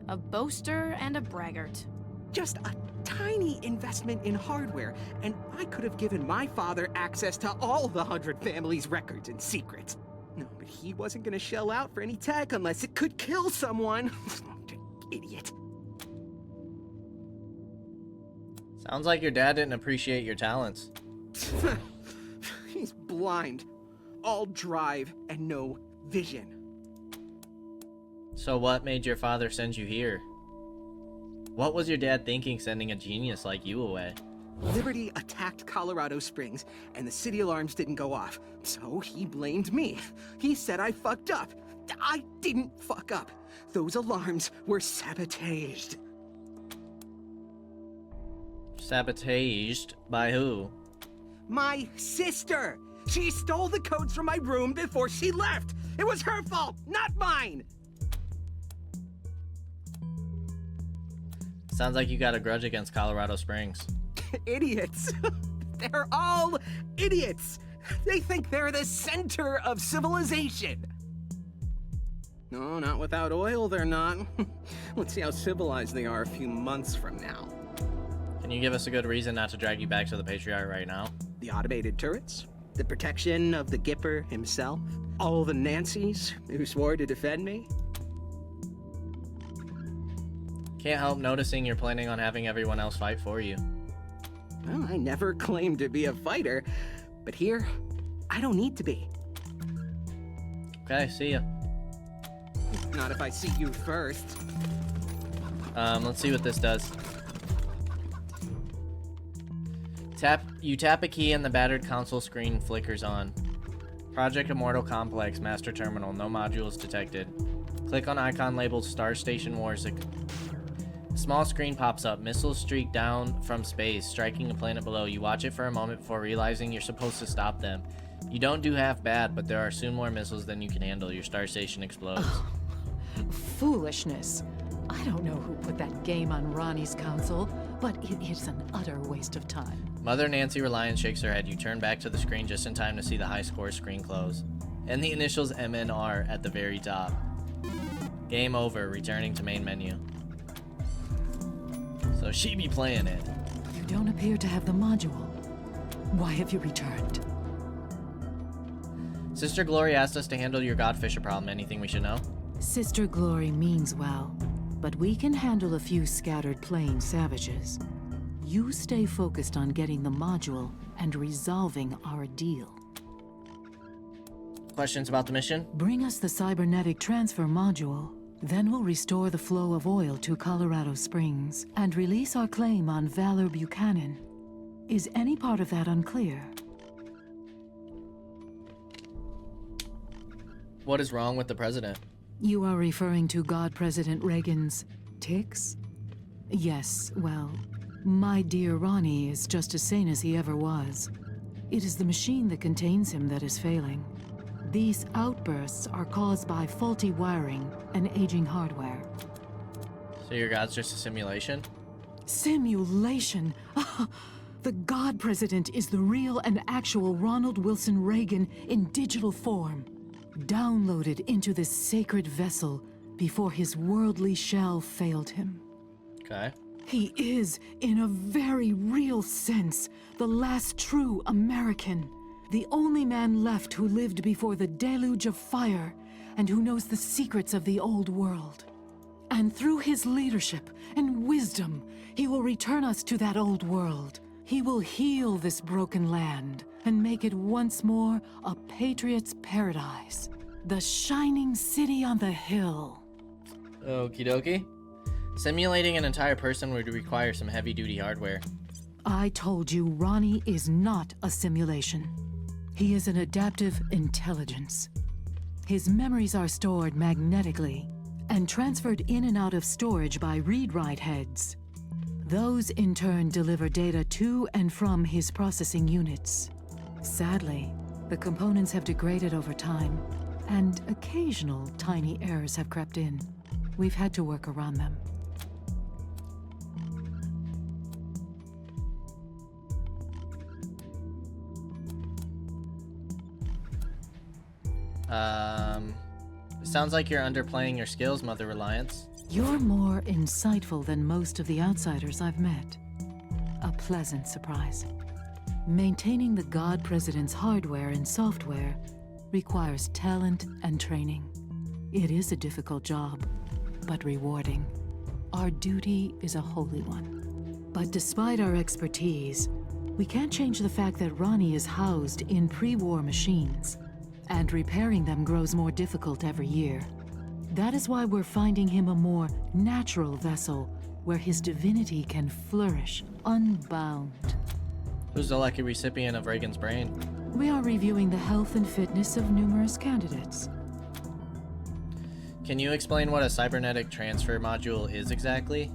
A boaster and a braggart. Just a tiny investment in hardware, and I could have given my father access to all the 100 families' records and secrets. No, but he wasn't gonna shell out for any tech unless it could kill someone. Idiot. Sounds like your dad didn't appreciate your talents. He's blind. All drive and no vision. So what made your father send you here? What was your dad thinking sending a genius like you away? Liberty attacked Colorado Springs, and the city alarms didn't go off. So he blamed me. He said I fucked up. I didn't fuck up. Those alarms were sabotaged. Sabotaged? By who? My sister! She stole the codes from my room before she left! It was her fault, not mine! Sounds like you got a grudge against Colorado Springs. Idiots. They're all idiots. They think they're the center of civilization. No, not without oil, they're not. Let's see how civilized they are a few months from now. Can you give us a good reason not to drag you back to the Patriarch right now? The automated turrets, the protection of the Gipper himself, all the Nancys who swore to defend me. Can't help noticing you're planning on having everyone else fight for you. Well, I never claimed to be a fighter, but here, I don't need to be. Okay, see ya. Not if I see you first. Let's see what this does. You tap a key and the battered console screen flickers on. Project Immortal Complex, Master Terminal, no modules detected. Click on icon labeled Star Station Wars. A small screen pops up. Missiles streak down from space, striking a planet below. You watch it for a moment before realizing you're supposed to stop them. You don't do half bad, but there are soon more missiles than you can handle. Your star station explodes. Oh, foolishness. I don't know who put that game on Ronnie's console, but it is an utter waste of time. Mother Nancy Reliance shakes her head. You turn back to the screen just in time to see the high score screen close. And the initials MNR at the very top. Game over, returning to main menu. So she be playing it. You don't appear to have the module. Why have you returned? Sister Glory asked us to handle your Godfisher problem. Anything we should know? Sister Glory means well, but we can handle a few scattered plane savages. You stay focused on getting the module and resolving our deal. Questions about the mission? Bring us the cybernetic transfer module. Then we'll restore the flow of oil to Colorado Springs and release our claim on Valor Buchanan. Is any part of that unclear? What is wrong with the president? You are referring to God President Reagan's tics? Yes, well, my dear Ronnie is just as sane as he ever was. It is the machine that contains him that is failing. These outbursts are caused by faulty wiring and aging hardware. So your God's just a simulation? Simulation? The God President is the real and actual Ronald Wilson Reagan in digital form, downloaded into this sacred vessel before his worldly shell failed him. Okay. He is, in a very real sense, the last true American. the only man left who lived before the deluge of fire and who knows the secrets of the old world. And through his leadership and wisdom, he will return us to that old world. He will heal this broken land and make it once more a patriot's paradise. The shining city on the hill. Okie dokie. Simulating an entire person would require some heavy-duty hardware. I told you Ronnie is not a simulation. He is an adaptive intelligence. His memories are stored magnetically and transferred in and out of storage by read-write heads. Those in turn deliver data to and from his processing units. Sadly, the components have degraded over time, and occasional tiny errors have crept in. We've had to work around them. Sounds like you're underplaying your skills, Mother Reliance. You're more insightful than most of the outsiders I've met. A pleasant surprise. Maintaining the God President's hardware and software requires talent and training. It is a difficult job, but rewarding. Our duty is a holy one. But despite our expertise, we can't change the fact that Ronnie is housed in pre-war machines, and repairing them grows more difficult every year. That is why we're finding him a more natural vessel where his divinity can flourish unbound. Who's the lucky recipient of Reagan's brain? We are reviewing the health and fitness of numerous candidates. Can you explain what a cybernetic transfer module is exactly?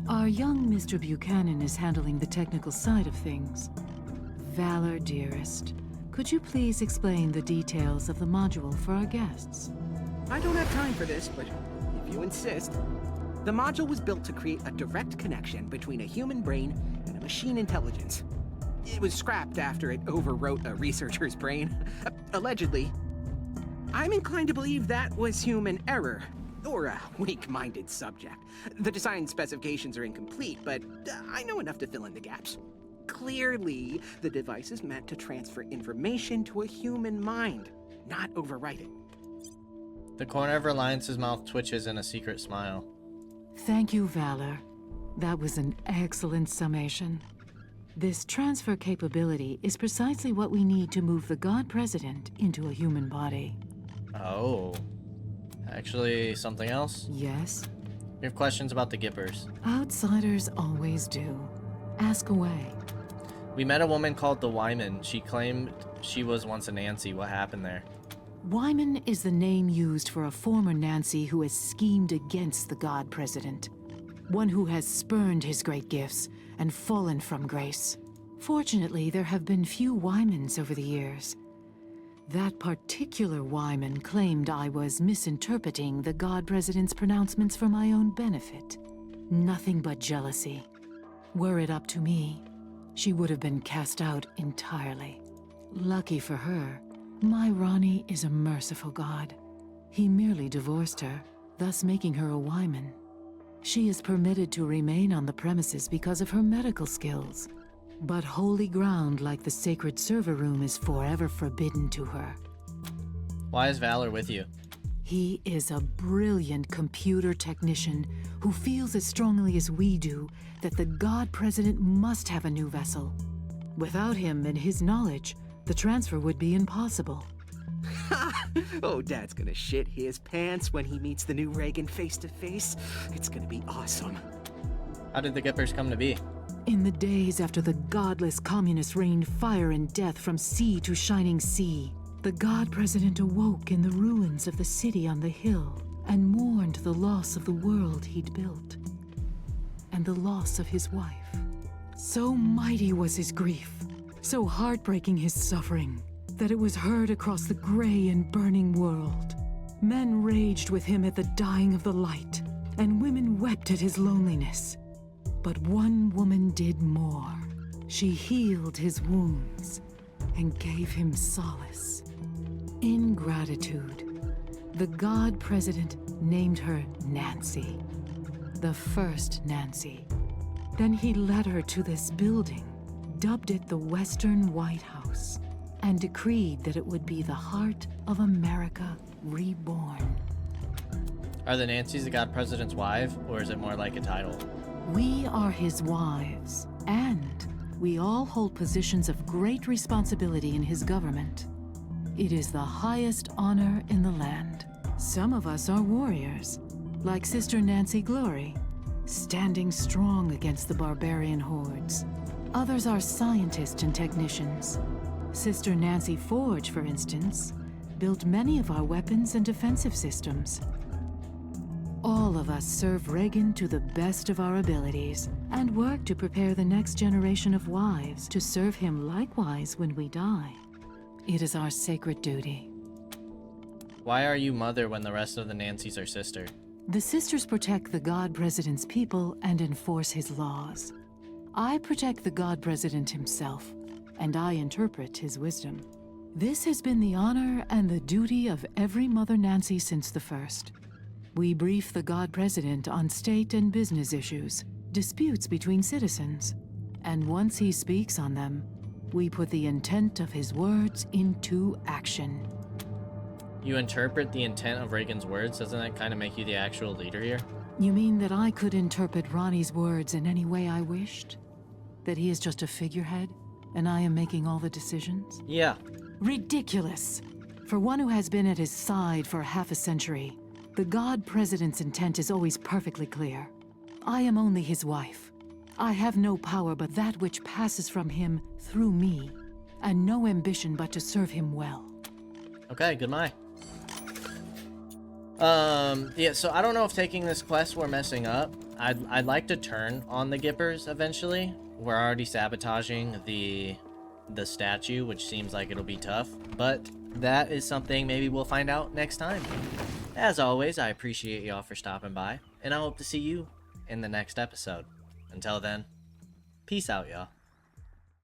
Our young Mr. Buchanan is handling the technical side of things. Valor, dearest, could you please explain the details of the module for our guests? I don't have time for this, but if you insist. The module was built to create a direct connection between a human brain and a machine intelligence. It was scrapped after it overwrote a researcher's brain. Allegedly. I'm inclined to believe that was human error, or a weak-minded subject. The design specifications are incomplete, but I know enough to fill in the gaps. Clearly, the device is meant to transfer information to a human mind, not overwrite it. The corner of Reliance's mouth twitches in a secret smile. Thank you, Valor. That was an excellent summation. This transfer capability is precisely what we need to move the God President into a human body. Oh. Actually, something else? Yes? You have questions about the Gippers. Outsiders always do. Ask away. We met a woman called the Wyman. She claimed she was once a Nancy. What happened there? Wyman is the name used for a former Nancy who has schemed against the God President. One who has spurned his great gifts and fallen from grace. Fortunately, there have been few Wymans over the years. That particular Wyman claimed I was misinterpreting the God President's pronouncements for my own benefit. Nothing but jealousy. Were it up to me, she would have been cast out entirely. Lucky for her, my Ronnie is a merciful God. He merely divorced her, thus making her a Wyman. She is permitted to remain on the premises because of her medical skills. But holy ground like the sacred server room is forever forbidden to her. Why is Valor with you? He is a brilliant computer technician who feels as strongly as we do that the God President must have a new vessel. Without him and his knowledge, the transfer would be impossible. Oh, Dad's gonna shit his pants when he meets the new Reagan face to face. It's gonna be awesome. How did the Gippers come to be? In the days after the godless communists rained fire and death from sea to shining sea, the God President awoke in the ruins of the city on the hill and mourned the loss of the world he'd built, and the loss of his wife. So mighty was his grief, so heartbreaking his suffering, that it was heard across the gray and burning world. Men raged with him at the dying of the light, and women wept at his loneliness. But one woman did more. She healed his wounds and gave him solace. In gratitude, the God President named her Nancy, the first Nancy. Then he led her to this building, dubbed it the Western White House. and decreed that it would be the heart of America reborn. Are the Nancys the God President's wife, or is it more like a title? We are his wives, and we all hold positions of great responsibility in his government. It is the highest honor in the land. Some of us are warriors, like Sister Nancy Glory, standing strong against the barbarian hordes. Others are scientists and technicians. Sister Nancy Forge, for instance, built many of our weapons and defensive systems. All of us serve Reagan to the best of our abilities and work to prepare the next generation of wives to serve him likewise when we die. It is our sacred duty. Why are you mother when the rest of the Nancys are sister? The sisters protect the God President's people and enforce his laws. I protect the God President himself, and I interpret his wisdom. This has been the honor and the duty of every Mother Nancy since the first. We brief the God President on state and business issues, disputes between citizens, and once he speaks on them, we put the intent of his words into action. You interpret the intent of Reagan's words? Doesn't that kind of make you the actual leader here? You mean that I could interpret Ronnie's words in any way I wished? That he is just a figurehead, and I am making all the decisions? Yeah. Ridiculous! For one who has been at his side for half a century, the God President's intent is always perfectly clear. I am only his wife. I have no power but that which passes from him through me, and no ambition but to serve him well. Okay, goodbye. Yeah, so I don't know if taking this quest we're messing up. I'd like to turn on the Gippers eventually. We're already sabotaging the statue, which seems like it'll be tough, but that is something maybe we'll find out next time. As always, I appreciate y'all for stopping by, and I hope to see you in the next episode. Until then, peace out, y'all.